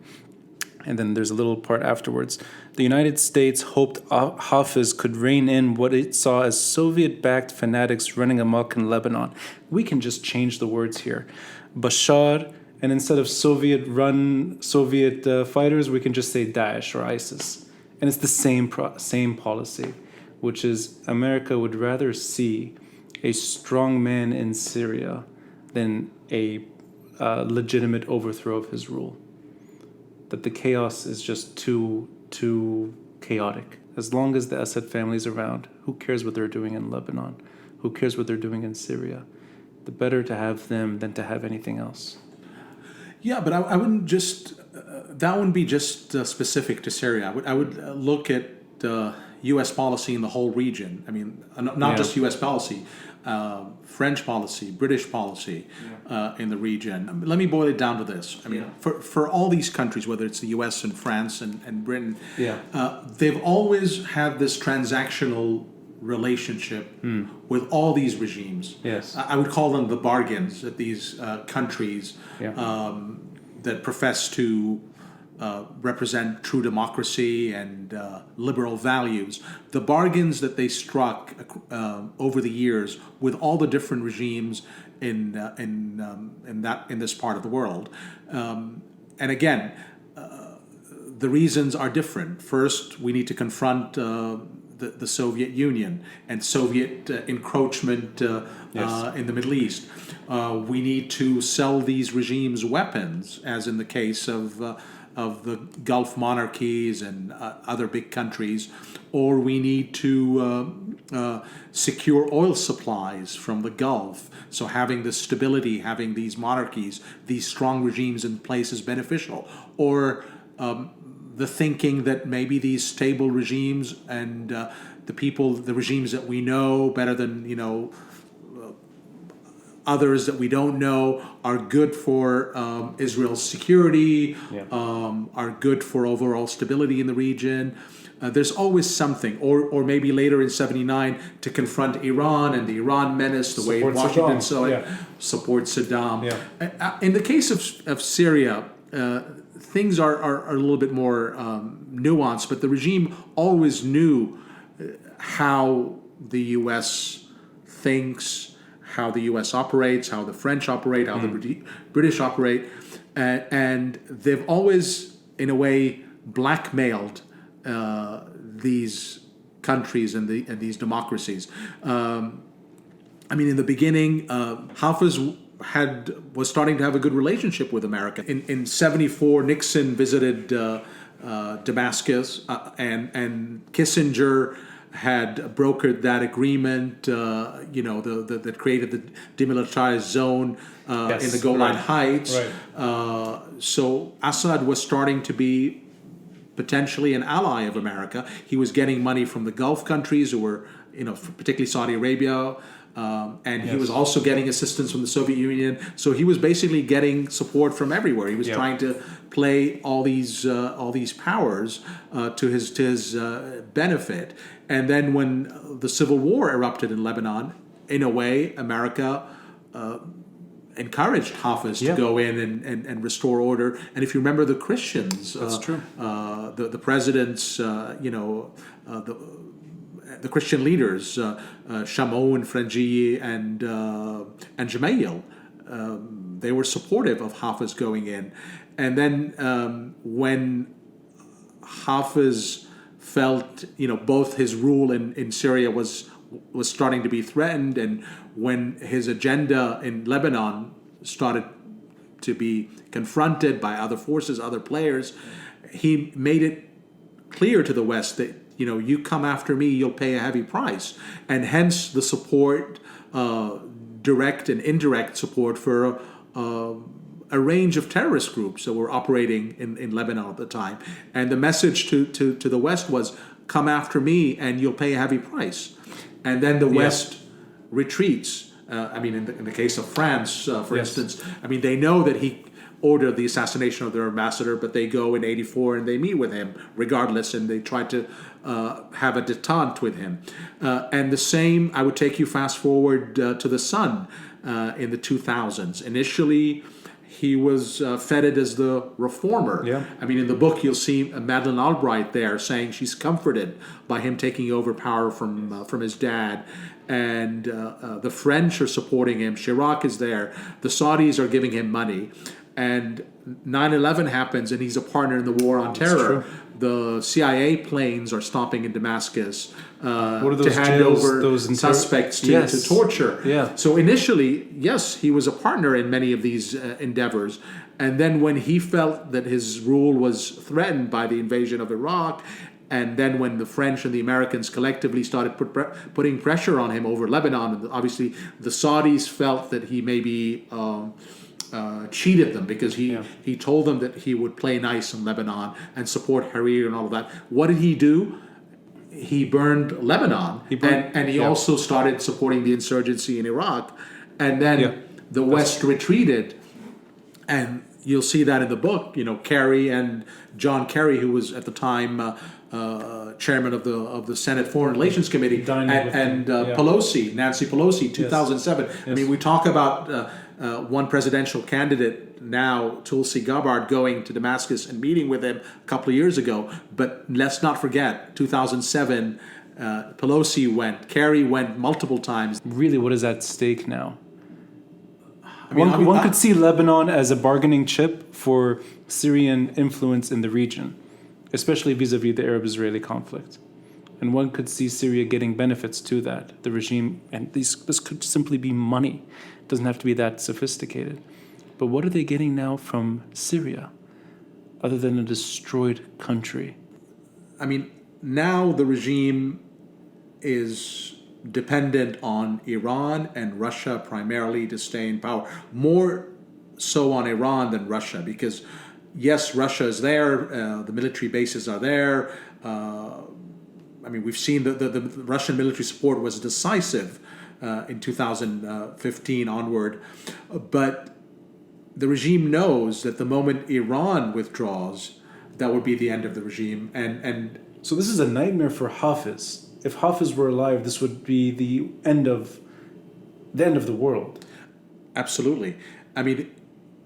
[SPEAKER 1] And then there's a little part afterwards. The United States hoped Hafez could rein in what it saw as Soviet-backed fanatics running amok in Lebanon. We can just change the words here. Bashar, and instead of Soviet fighters, we can just say Daesh or ISIS. And it's the same policy, which is America would rather see a strong man in Syria than a legitimate overthrow of his rule. That the chaos is just too chaotic. As long as the Assad family is around, who cares what they're doing in Lebanon? Who cares what they're doing in Syria? The better to have them than to have anything else.
[SPEAKER 2] Yeah, but I wouldn't just that wouldn't be just specific to Syria. I would look at U.S. policy in the whole region. I mean, not just U.S. policy, French policy, British policy in the region. Let me boil it down to this. I mean, for all these countries, whether it's the U.S. and France and Britain, they've always had this transactional relationship with all these regimes.
[SPEAKER 1] Yes.
[SPEAKER 2] I would call them the bargains that these countries that profess to represent true democracy and liberal values. The bargains that they struck over the years with all the different regimes in this part of the world, and again, the reasons are different. First, we need to confront the Soviet Union and Soviet encroachment in the Middle East. We need to sell these regimes weapons, as in the case of the Gulf monarchies and other big countries, or we need to secure oil supplies from the Gulf. So having the stability, having these monarchies, these strong regimes in place is beneficial. Or the thinking that maybe these stable regimes and the regimes that we know better than others that we don't know are good for Israel's security, are good for overall stability in the region. There's always something, or maybe later in '79 to confront Iran and the Iran menace, the way Washington support Saddam. In the case of Syria, things are a little bit more nuanced, but the regime always knew how the U.S. thinks, how the U.S. operates, how the French operate, how the British operate, and they've always, in a way, blackmailed these countries and these democracies. I mean, in the beginning, Hafez was starting to have a good relationship with America. In '74, Nixon visited Damascus, and Kissinger had brokered that agreement, that created the demilitarized zone in the Golan Heights.
[SPEAKER 1] Right.
[SPEAKER 2] So Assad was starting to be potentially an ally of America. He was getting money from the Gulf countries, who were, particularly Saudi Arabia, and he was also getting assistance from the Soviet Union. So he was basically getting support from everywhere. He was trying to play all these powers to his benefit. And then when the civil war erupted in Lebanon, in a way, America encouraged Hafez to go in and restore order. And if you remember the Christians,
[SPEAKER 1] that's true.
[SPEAKER 2] The presidents, the Christian leaders, Shamoun, Frangieh, and Gemayel, they were supportive of Hafez going in. And then when Hafez felt, both his rule in Syria was starting to be threatened, and when his agenda in Lebanon started to be confronted by other forces, other players, he made it clear to the West that, you come after me, you'll pay a heavy price. And hence the support, direct and indirect support for a range of terrorist groups that were operating in Lebanon at the time. And the message to the West was, come after me and you'll pay a heavy price. and then the West retreats. In the case of France, for instance, they know that he ordered the assassination of their ambassador, but they go in '84 and they meet with him regardless, and they try to have a détente with him. And the same, I would take you fast forward to the Sun in the 2000s. Initially, he was feted as the reformer.
[SPEAKER 1] Yeah.
[SPEAKER 2] In the book, you'll see Madeleine Albright there saying she's comforted by him taking over power from his dad. And the French are supporting him. Chirac is there. The Saudis are giving him money. And 9/11 happens, and he's a partner in the war on terror. The CIA planes are stopping in Damascus to hand over suspects to torture.
[SPEAKER 1] Yeah.
[SPEAKER 2] So initially, yes, he was a partner in many of these endeavors. And then when he felt that his rule was threatened by the invasion of Iraq, and then when the French and the Americans collectively started putting pressure on him over Lebanon, and obviously the Saudis felt that he maybe cheated them because he told them that he would play nice in Lebanon and support Hariri and all of that. What did he do? He burned Lebanon, and he also started supporting the insurgency in Iraq. And then the West retreated, and you'll see that in the book. Kerry and John Kerry, who was at the time chairman of the Senate Foreign Relations Committee, and Pelosi, Nancy Pelosi, 2007. We talk about one presidential candidate now, Tulsi Gabbard, going to Damascus and meeting with him a couple of years ago. But let's not forget, 2007, Pelosi went, Kerry went multiple times.
[SPEAKER 1] Really, what is at stake now? One could see Lebanon as a bargaining chip for Syrian influence in the region, especially vis-a-vis the Arab-Israeli conflict. And one could see Syria getting benefits to that, the regime, and this could simply be money. It doesn't have to be that sophisticated. But what are they getting now from Syria, other than a destroyed country?
[SPEAKER 2] Now the regime is dependent on Iran and Russia primarily to stay in power. More so on Iran than Russia, because yes, Russia is there, the military bases are there. We've seen the Russian military support was decisive in 2015 onward. But the regime knows that the moment Iran withdraws, that would be the end of the regime. And
[SPEAKER 1] so this is a nightmare for Hafez. If Hafez were alive, this would be the end of the world.
[SPEAKER 2] Absolutely.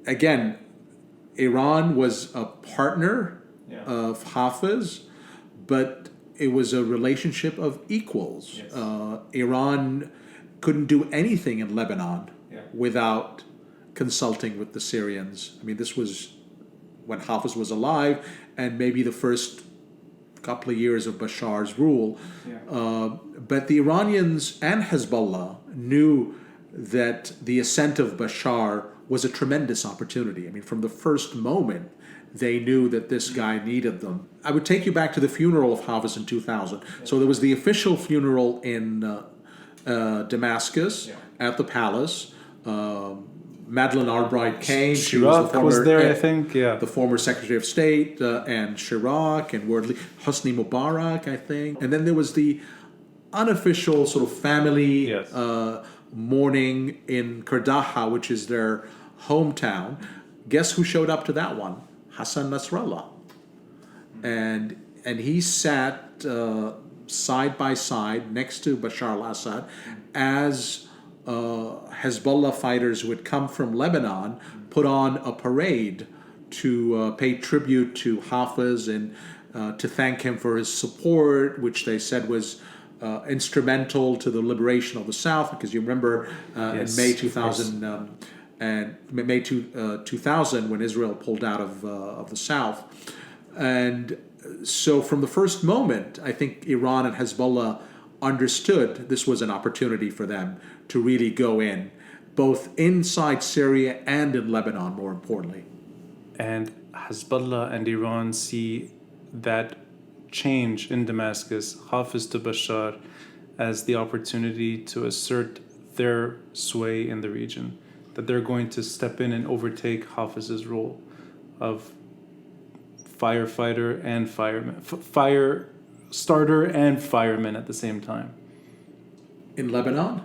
[SPEAKER 2] Again, Iran was a partner of Hafez, but it was a relationship of equals. Yes. Iran couldn't do anything in Lebanon without consulting with the Syrians. This was when Hafez was alive, and maybe the first couple of years of Bashar's rule. But the Iranians and Hezbollah knew that the ascent of Bashar was a tremendous opportunity. From the first moment, they knew that this guy needed them. I would take you back to the funeral of Hafez in 2000. So there was the official funeral in Damascus at the palace. Madeleine Albright came.
[SPEAKER 1] Chirac was there, I think.
[SPEAKER 2] The former Secretary of State, and Chirac, and Hosni Mubarak, I think. And then there was the unofficial sort of family mourning in Kurdaha, which is their hometown. Guess who showed up to that one? Hassan Nasrallah. And he sat side by side next to Bashar al-Assad as Hezbollah fighters who had come from Lebanon put on a parade to pay tribute to Hafez and to thank him for his support, which they said was instrumental to the liberation of the South, because you remember in May 2000 and May 2000 when Israel pulled out of the South. And so from the first moment, I think Iran and Hezbollah understood this was an opportunity for them to really go in, both inside Syria and in Lebanon, more importantly.
[SPEAKER 1] And Hezbollah and Iran see that change in Damascus, Hafez to Bashar, as the opportunity to assert their sway in the region, that they're going to step in and overtake Hafez's role of firefighter and fireman, fire starter and fireman at the same time.
[SPEAKER 2] In Lebanon?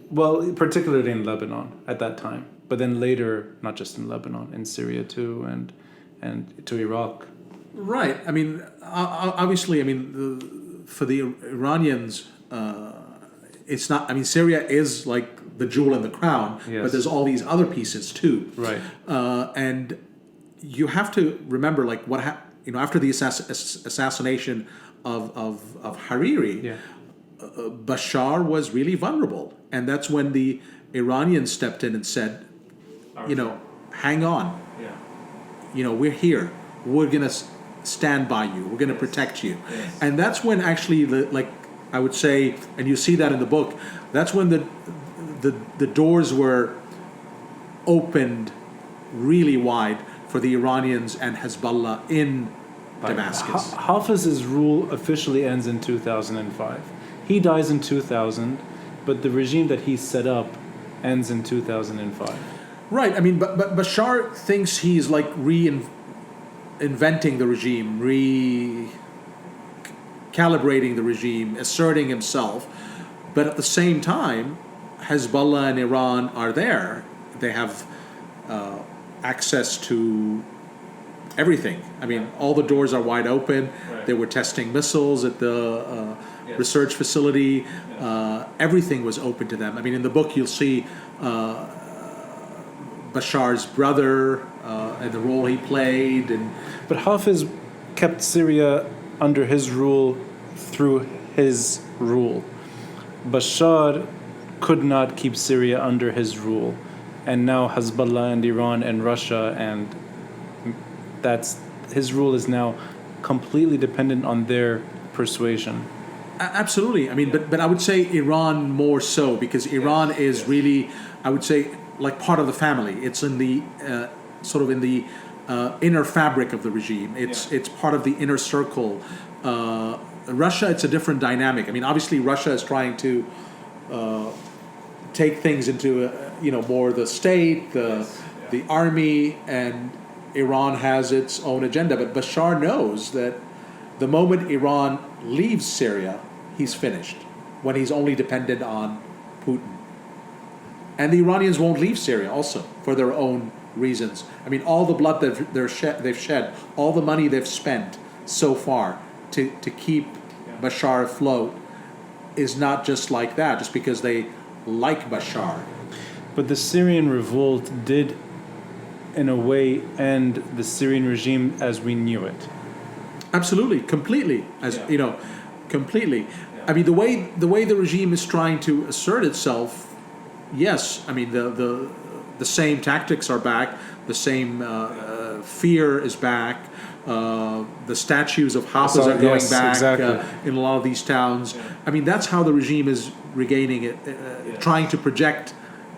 [SPEAKER 1] Well, particularly in Lebanon at that time, but then later, not just in Lebanon, in Syria too, and to Iraq.
[SPEAKER 2] Right. I mean, obviously, I mean, for the Iranians, it's not. I mean, Syria is like the jewel in the crown,
[SPEAKER 1] Yes.
[SPEAKER 2] but there's all these other pieces too.
[SPEAKER 1] Right.
[SPEAKER 2] And you have to remember, like, after the assassination of Hariri,
[SPEAKER 1] Yeah.
[SPEAKER 2] Bashar was really vulnerable, and that's when the Iranians stepped in and said, hang on, we're here, we're gonna stand by you, we're gonna protect you.
[SPEAKER 1] Yes.
[SPEAKER 2] And that's when actually, I would say, and you see that in the book, that's when the doors were opened really wide for the Iranians and Hezbollah in Damascus.
[SPEAKER 1] Hafiz's rule officially ends in 2005. He dies in 2000, but the regime that he set up ends in 2005.
[SPEAKER 2] Right. I mean, but Bashar thinks he's like reinventing the regime, recalibrating the regime, asserting himself. But at the same time, Hezbollah and Iran are there. They have access to everything. I mean, all the doors are wide open.
[SPEAKER 1] Right.
[SPEAKER 2] They were testing missiles at the research facility. Everything was open to them. I mean, in the book, you'll see Bashar's brother and the role he played.
[SPEAKER 1] But Hafiz kept Syria under his rule through his rule. Bashar could not keep Syria under his rule. And now Hezbollah and Iran and Russia, and his rule is now completely dependent on their persuasion.
[SPEAKER 2] Absolutely. I mean, but I would say Iran more so, because Iran is really, I would say, like part of the family. It's in the sort of in the inner fabric of the regime. It's part of the inner circle. Russia, it's a different dynamic. I mean, obviously, Russia is trying to take things into more the state, the army, and Iran has its own agenda. But Bashar knows that the moment Iran leaves Syria, he's finished, when he's only dependent on Putin. And the Iranians won't leave Syria also for their own reasons. I mean, all the blood that they've shed, all the money they've spent so far to keep Bashar afloat is not just like that, just because they like Bashar.
[SPEAKER 1] But the Syrian revolt did, in a way, end the Syrian regime as we knew it.
[SPEAKER 2] Absolutely, completely. Completely. I mean, the way the regime is trying to assert itself. Yes, I mean the same tactics are back. The same fear is back. The statues of Hafiz are going back
[SPEAKER 1] exactly.
[SPEAKER 2] In a lot of these towns. I mean, that's how the regime is regaining it, trying to project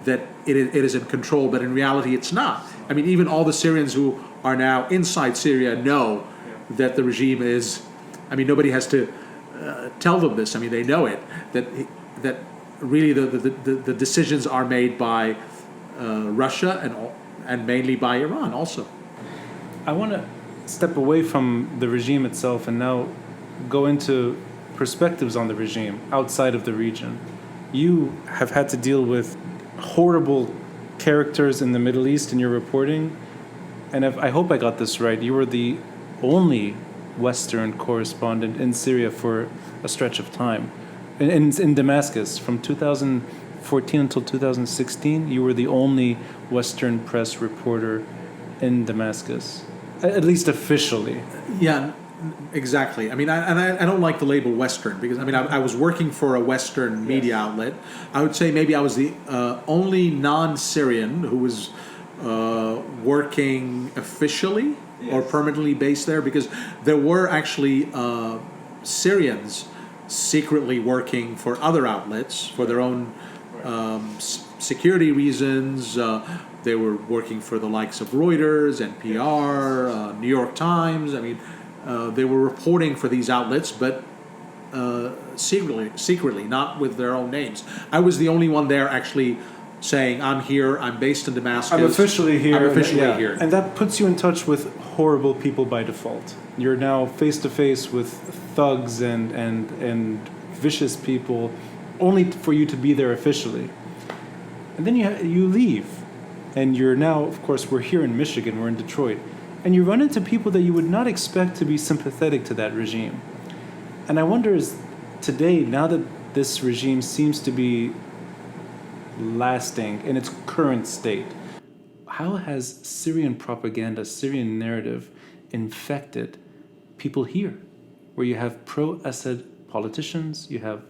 [SPEAKER 2] that it is in control, but in reality it's not. I mean, even all the Syrians who are now inside Syria know that the regime is. I mean, nobody has to tell them this. I mean, they know it. That really the decisions are made by Russia and mainly by Iran also.
[SPEAKER 1] I want to step away from the regime itself and now go into perspectives on the regime outside of the region. You have had to deal with horrible characters in the Middle East in your reporting, and I hope I got this right. You were the only Western correspondent in Syria for a stretch of time. In Damascus, from 2014 until 2016, you were the only Western press reporter in Damascus, at least officially.
[SPEAKER 2] Yeah, exactly. I mean, I don't like the label Western, because I was working for a Western media outlet. I would say maybe I was the only non-Syrian who was working officially or permanently based there, because there were actually Syrians secretly working for other outlets for their own security reasons. They were working for the likes of Reuters, NPR, New York Times. I mean, they were reporting for these outlets, but secretly, not with their own names. I was the only one there actually saying, I'm here, I'm based in Damascus.
[SPEAKER 1] I'm officially here.
[SPEAKER 2] Here.
[SPEAKER 1] And that puts you in touch with horrible people by default. You're now face to face with thugs and vicious people only for you to be there officially. And then you leave. And you're now, of course, we're here in Michigan, we're in Detroit. And you run into people that you would not expect to be sympathetic to that regime. And I wonder, is today, now that this regime seems to be lasting in its current state, how has Syrian propaganda, Syrian narrative infected people here, where you have pro-Assad politicians, you have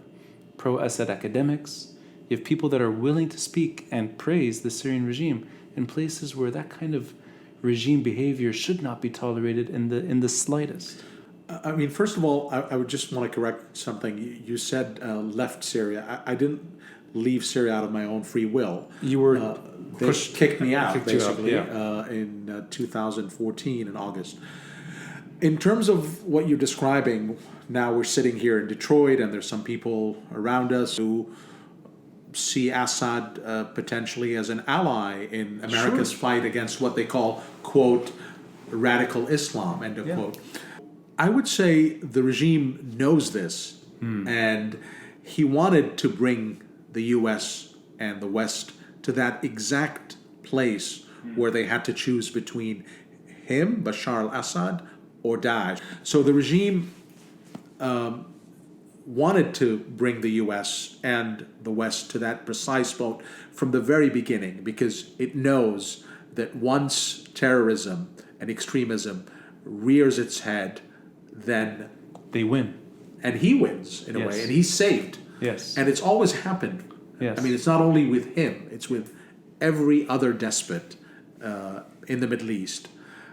[SPEAKER 1] pro-Assad academics, you have people that are willing to speak and praise the Syrian regime in places where that kind of regime behavior should not be tolerated in the slightest?
[SPEAKER 2] I mean, first of all, I would just want to correct something. You said left Syria. I didn't leave Syria out of my own free will.
[SPEAKER 1] You were
[SPEAKER 2] they kicked me out, basically,
[SPEAKER 1] yeah.
[SPEAKER 2] in 2014 in August. In terms of what you're describing, now we're sitting here in Detroit, and there's some people around us who see Assad potentially as an ally in America's fight against what they call, quote, radical Islam, end of quote. I would say the regime knows this, and he wanted to bring the U.S. and the West to that exact place where they had to choose between him, Bashar al-Assad, or Daesh. So the regime wanted to bring the U.S. and the West to that precise point from the very beginning, because it knows that once terrorism and extremism rears its head, then
[SPEAKER 1] they win.
[SPEAKER 2] And he wins, in a way, and he's saved.
[SPEAKER 1] Yes.
[SPEAKER 2] And it's always happened.
[SPEAKER 1] Yes.
[SPEAKER 2] I mean, it's not only with him, it's with every other despot in the Middle East.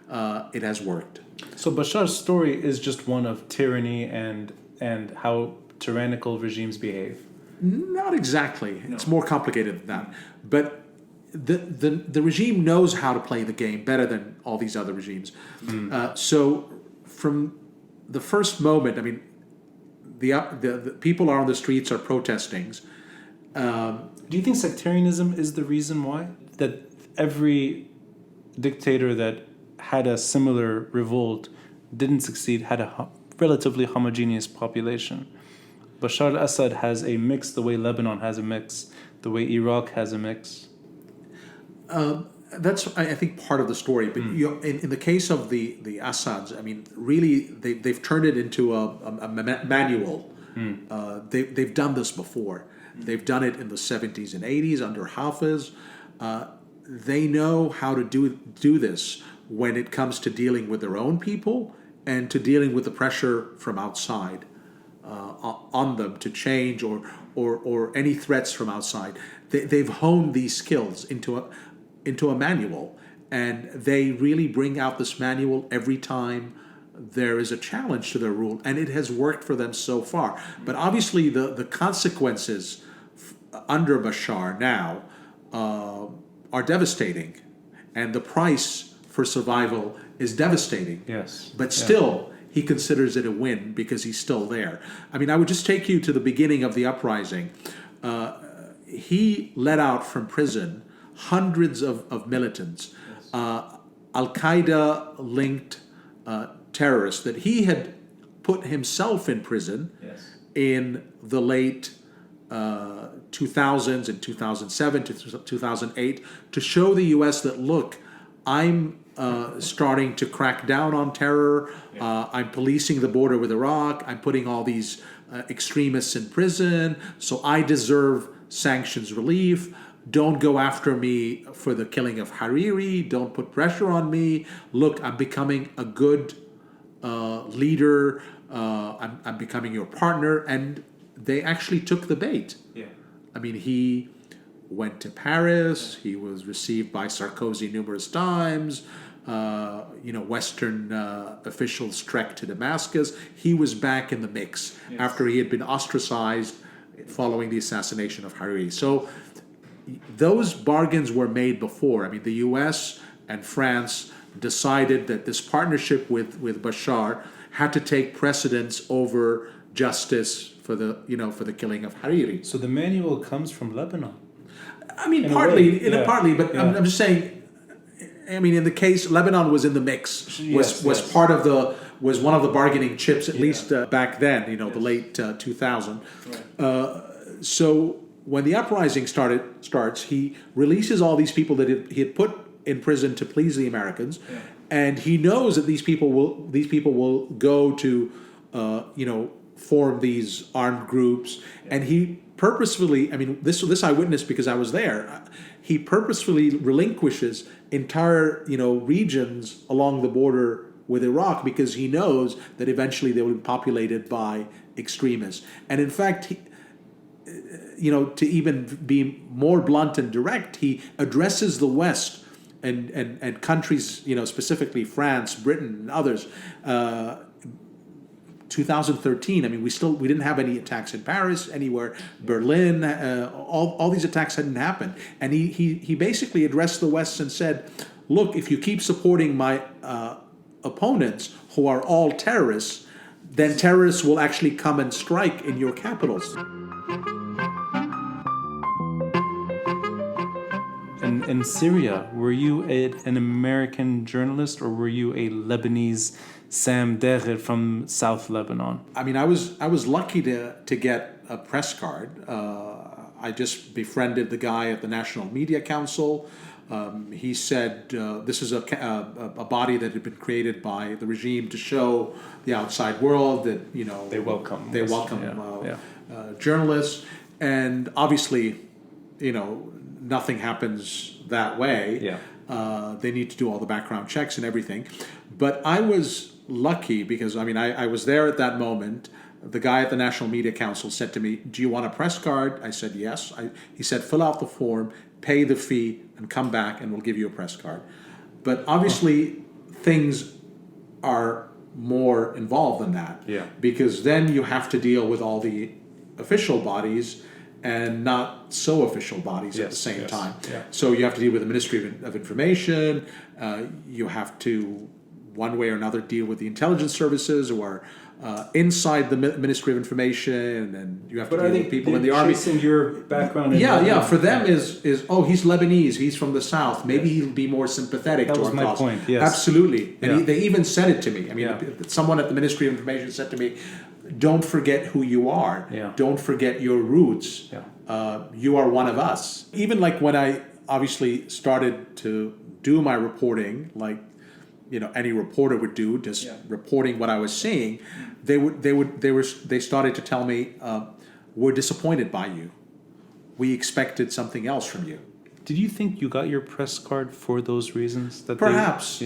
[SPEAKER 2] It has worked.
[SPEAKER 1] So Bashar's story is just one of tyranny and how tyrannical regimes behave?
[SPEAKER 2] Not exactly. No. It's more complicated than that. But the regime knows how to play the game better than all these other regimes. So from the first moment, I mean, the people are on the streets, are protesting.
[SPEAKER 1] Do you think sectarianism is the reason why? That every dictator that had a similar revolt didn't succeed, had a relatively homogeneous population. Bashar al-Assad has a mix the way Lebanon has a mix, the way Iraq has a mix.
[SPEAKER 2] That's, I think, part of the story. But in the case of the Assads, I mean, really, they've turned it into a manual. They've done this before. They've done it in the 70s and 80s under Hafez. They know how to do this when it comes to dealing with their own people and to dealing with the pressure from outside on them to change or any threats from outside. They've honed these skills into a manual, and they really bring out this manual every time there is a challenge to their rule, and it has worked for them so far. But obviously the consequences under Bashar now are devastating, and the price for survival is devastating.
[SPEAKER 1] Yes.
[SPEAKER 2] But still, he considers it a win because he's still there. I mean, I would just take you to the beginning of the uprising. He let out from prison hundreds of militants, Al-Qaeda linked terrorists that he had put himself in prison in the late 2000s and 2007 to 2008 to show the U.S. that, look, I'm starting to crack down on terror. I'm policing the border with Iraq. I'm putting all these extremists in prison. So I deserve sanctions relief. Don't go after me for the killing of Hariri. Don't put pressure on me. Look, I'm becoming a good leader. I'm becoming your partner. And they actually took the bait.
[SPEAKER 1] Yeah.
[SPEAKER 2] I mean, he went to Paris. He was received by Sarkozy numerous times. Western officials trekked to Damascus. He was back in the mix after he had been ostracized following the assassination of Hariri. So those bargains were made before. I mean, the U.S. and France decided that this partnership with Bashar had to take precedence over justice for the killing of Hariri.
[SPEAKER 1] So the manual comes from Lebanon.
[SPEAKER 2] I mean, partly, but I'm just saying. I mean, in the case, Lebanon was in the mix. Was part of one of the bargaining chips, at least back then. The late 2000. So when the uprising starts, he releases all these people that he had put in prison to please the Americans, and he knows that these people will go to form these armed groups, and he purposefully, I mean, this I witnessed because I was there. He purposefully relinquishes entire regions along the border with Iraq because he knows that eventually they will be populated by extremists. And in fact, to even be more blunt and direct, he addresses the West and countries, specifically France, Britain, and others. 2013. I mean, we didn't have any attacks in Paris, anywhere, Berlin. All these attacks hadn't happened, and he basically addressed the West and said, "Look, if you keep supporting my opponents, who are all terrorists, then terrorists will actually come and strike in your capitals."
[SPEAKER 1] In Syria, were you an American journalist, or were you a Lebanese Sam Dagher from South Lebanon?
[SPEAKER 2] I mean, I was lucky to get a press card. I just befriended the guy at the National Media Council. He said this is a body that had been created by the regime to show the outside world that
[SPEAKER 1] they welcome
[SPEAKER 2] journalists, and obviously, nothing happens that way. They need to do all the background checks and everything. But I was lucky because, I was there at that moment. The guy at the National Media Council said to me, "Do you want a press card?" I said, "Yes." He said, "Fill out the form, pay the fee, and come back and we'll give you a press card." But obviously, things are more involved than that. Because then you have to deal with all the official bodies and not so official bodies at the same time. So you have to deal with the Ministry of Information. You have to, one way or another, deal with the intelligence services who are inside the Ministry of Information, and you have to deal with people in the army.
[SPEAKER 1] Chasing your background.
[SPEAKER 2] For them is he's Lebanese, he's from the South. Maybe he'll be more sympathetic to our cause. That was my point. Yes, absolutely. And they even said it to me. I mean, someone at the Ministry of Information said to me, "Don't forget who you are. Don't forget your roots. You are one of us." Even like when I obviously started to do my reporting, like any reporter would do, just reporting what I was seeing, they started to tell me, "We're disappointed by you. We expected something else from you."
[SPEAKER 1] Did you think you got your press card for those reasons?
[SPEAKER 2] Perhaps,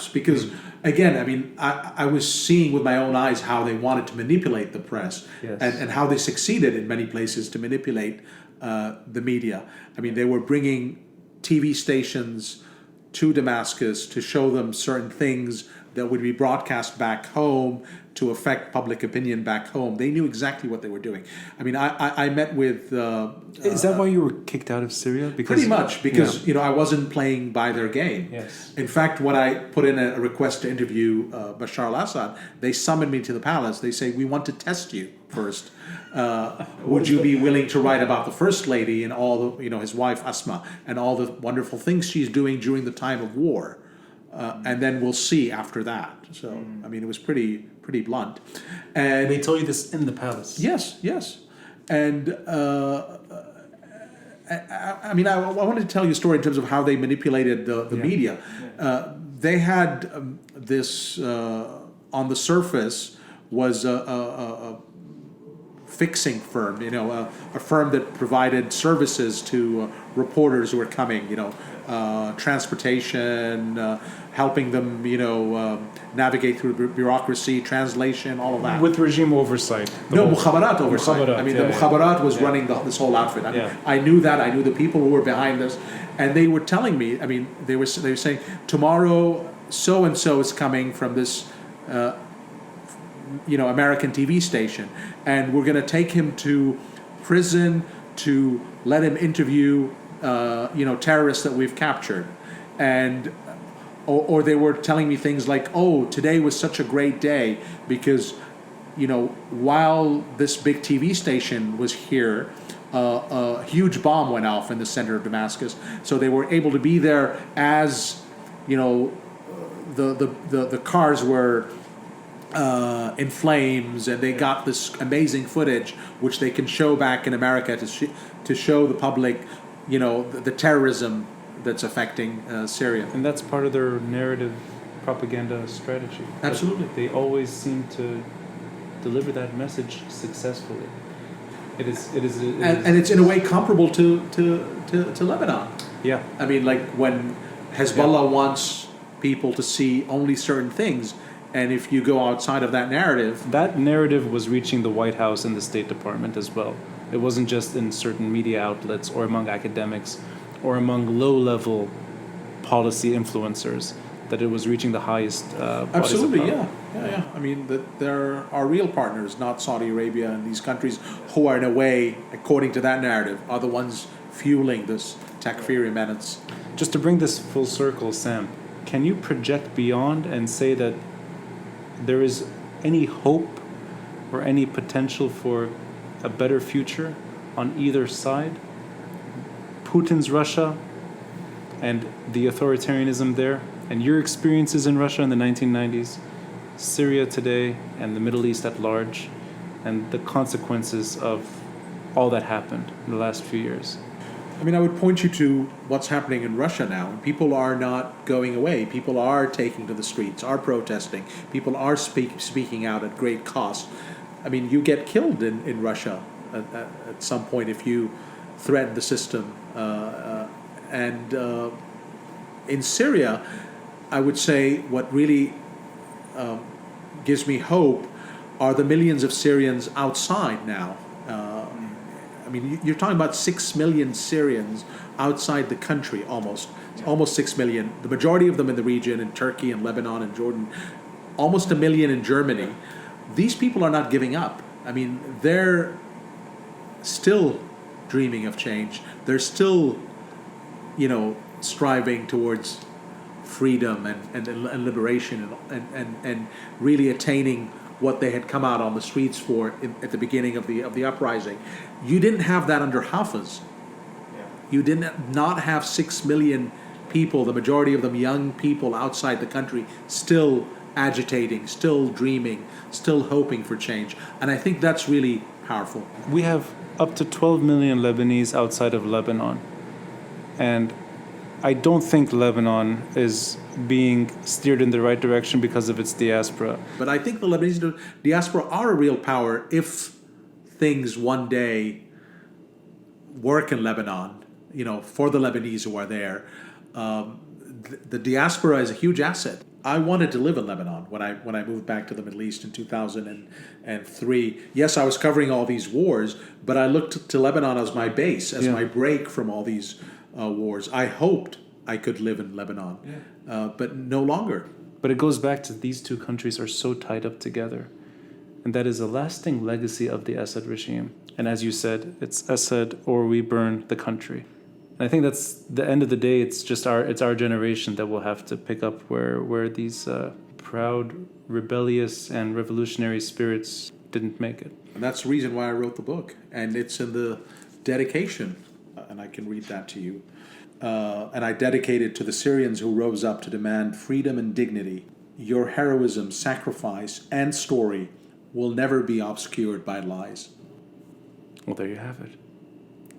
[SPEAKER 2] because again, I was seeing with my own eyes how they wanted to manipulate the press, and how they succeeded in many places to manipulate the media. I mean, they were bringing TV stations to Damascus to show them certain things that would be broadcast back home to affect public opinion back home. They knew exactly what they were doing. I mean, I met with...
[SPEAKER 1] Is that why you were kicked out of Syria?
[SPEAKER 2] Pretty much, because I wasn't playing by their game. In fact, when I put in a request to interview Bashar al-Assad, they summoned me to the palace. They say, "We want to test you first. Would you be willing to write about the First Lady and all the, his wife Asma, and all the wonderful things she's doing during the time of war? And then we'll see after that." So, it was pretty blunt. And
[SPEAKER 1] they told you this in the palace?
[SPEAKER 2] Yes. And, I wanted to tell you a story in terms of how they manipulated the media. They had this, on the surface, was a fixing firm, a firm that provided services to reporters who were coming, transportation, helping them, navigate through bureaucracy, translation, all of that.
[SPEAKER 1] With regime oversight?
[SPEAKER 2] No, Mukhabarat oversight. The Mukhabarat was running this whole outfit. I knew that. I knew the people who were behind this. And they were telling me, they were saying, "Tomorrow, so-and-so is coming from this American TV station, and we're going to take him to prison to let him interview terrorists that we've captured." And or they were telling me things like, "Oh, today was such a great day because while this big TV station was here, a huge bomb went off in the center of Damascus, so they were able to be there as the cars were in flames, and they got this amazing footage which they can show back in America to show the public, the terrorism that's affecting Syria.
[SPEAKER 1] And that's part of their narrative propaganda strategy.
[SPEAKER 2] Absolutely.
[SPEAKER 1] They always seem to deliver that message successfully. It is
[SPEAKER 2] And it's in a way comparable to Lebanon.
[SPEAKER 1] Yeah.
[SPEAKER 2] I mean, like when Hezbollah wants people to see only certain things, and if you go outside of that
[SPEAKER 1] narrative was reaching the White House and the State Department as well. It wasn't just in certain media outlets or among academics or among low-level policy influencers, that it was reaching the highest bodies
[SPEAKER 2] absolutely,
[SPEAKER 1] of power.
[SPEAKER 2] yeah. I mean, there are real partners, not Saudi Arabia and these countries, who are in a way, according to that narrative, are the ones fueling this takfiri menace.
[SPEAKER 1] Just to bring this full circle, Sam, can you project beyond and say that there is any hope or any potential for a better future on either side? Putin's Russia and the authoritarianism there, and your experiences in Russia in the 1990s, Syria today, and the Middle East at large, and the consequences of all that happened in the last few years.
[SPEAKER 2] I mean, I would point you to what's happening in Russia now. People are not going away. People are taking to the streets, are protesting. People are speaking out at great cost. I mean, you get killed in Russia at some point if you threaten the system. And in Syria, I would say what really gives me hope are the millions of Syrians outside now. I mean, you're talking about 6 million Syrians outside the country, almost 6 million. The majority of them in the region, in Turkey and Lebanon and Jordan, almost 1 million in Germany. These people are not giving up. I mean, they're still dreaming of change. They're still, striving towards freedom and liberation and really attaining what they had come out on the streets for at the beginning of the uprising. You didn't have that under Hafez. Yeah. You did not have 6 million people, the majority of them young people outside the country, still agitating, still dreaming, still hoping for change. And I think that's really powerful.
[SPEAKER 1] We have up to 12 million Lebanese outside of Lebanon. And I don't think Lebanon is being steered in the right direction because of its diaspora.
[SPEAKER 2] But I think the Lebanese diaspora are a real power if things one day work in Lebanon, for the Lebanese who are there. The diaspora is a huge asset. I wanted to live in Lebanon when I moved back to the Middle East in 2003. Yes, I was covering all these wars, but I looked to Lebanon as my base, as my break from all these wars. I hoped I could live in Lebanon, but no longer.
[SPEAKER 1] But it goes back to these two countries are so tied up together. And that is a lasting legacy of the Assad regime. And as you said, it's Assad or we burn the country. And I think that's the end of the day. It's our generation that will have to pick up where these proud, rebellious, and revolutionary spirits didn't make it.
[SPEAKER 2] And that's the reason why I wrote the book. And it's in the dedication, and I can read that to you. And I dedicate it to the Syrians who rose up to demand freedom and dignity. Your heroism, sacrifice, and story will never be obscured by lies.
[SPEAKER 1] Well, there you have it.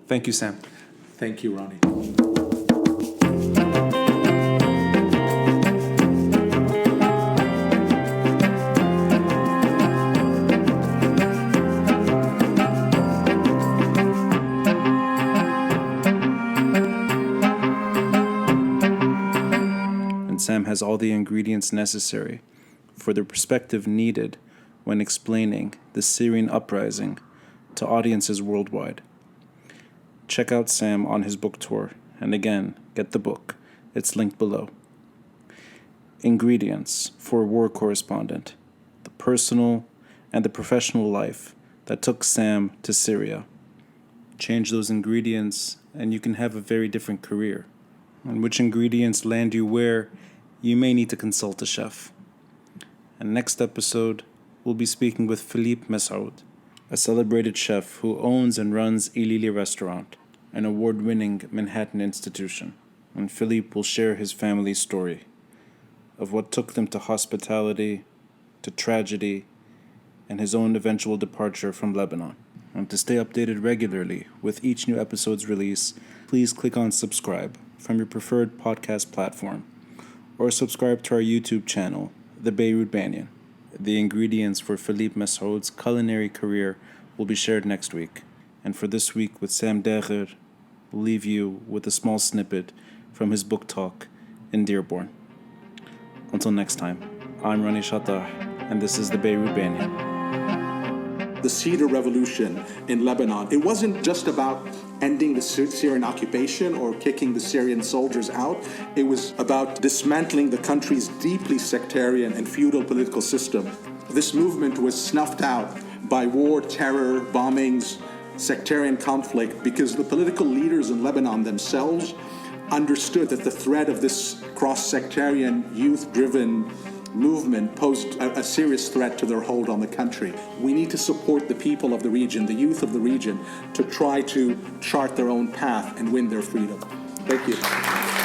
[SPEAKER 1] Thank you, Sam.
[SPEAKER 2] Thank you, Ronnie.
[SPEAKER 1] And Sam has all the ingredients necessary for the perspective needed when explaining the Syrian uprising to audiences worldwide. Check out Sam on his book tour, and again, get the book. It's linked below. Ingredients for War Correspondent: the personal and the professional life that took Sam to Syria. Change those ingredients, and you can have a very different career. And which ingredients land you where, you may need to consult a chef. And next episode, we'll be speaking with Philippe Messoud, a celebrated chef who owns and runs Ilili Restaurant, an award-winning Manhattan institution. And Philippe will share his family's story of what took them to hospitality to tragedy and his own eventual departure from Lebanon. And to stay updated regularly with each new episode's release, please click on subscribe from your preferred podcast platform or subscribe to our YouTube channel, The Beirut Banyan. The ingredients for Philippe Massoud's culinary career will be shared next week. And for this week with Sam Dagher, we'll leave you with a small snippet from his book talk in Dearborn. Until next time, I'm Rani Shatah, and this is The Beirut Banyan.
[SPEAKER 3] The Cedar Revolution in Lebanon, it wasn't just about ending the Syrian occupation or kicking the Syrian soldiers out. It was about dismantling the country's deeply sectarian and feudal political system. This movement was snuffed out by war, terror, bombings, sectarian conflict, because the political leaders in Lebanon themselves understood that the threat of this cross-sectarian, youth-driven movement posed a serious threat to their hold on the country. We need to support the people of the region, the youth of the region, to try to chart their own path and win their freedom. Thank you.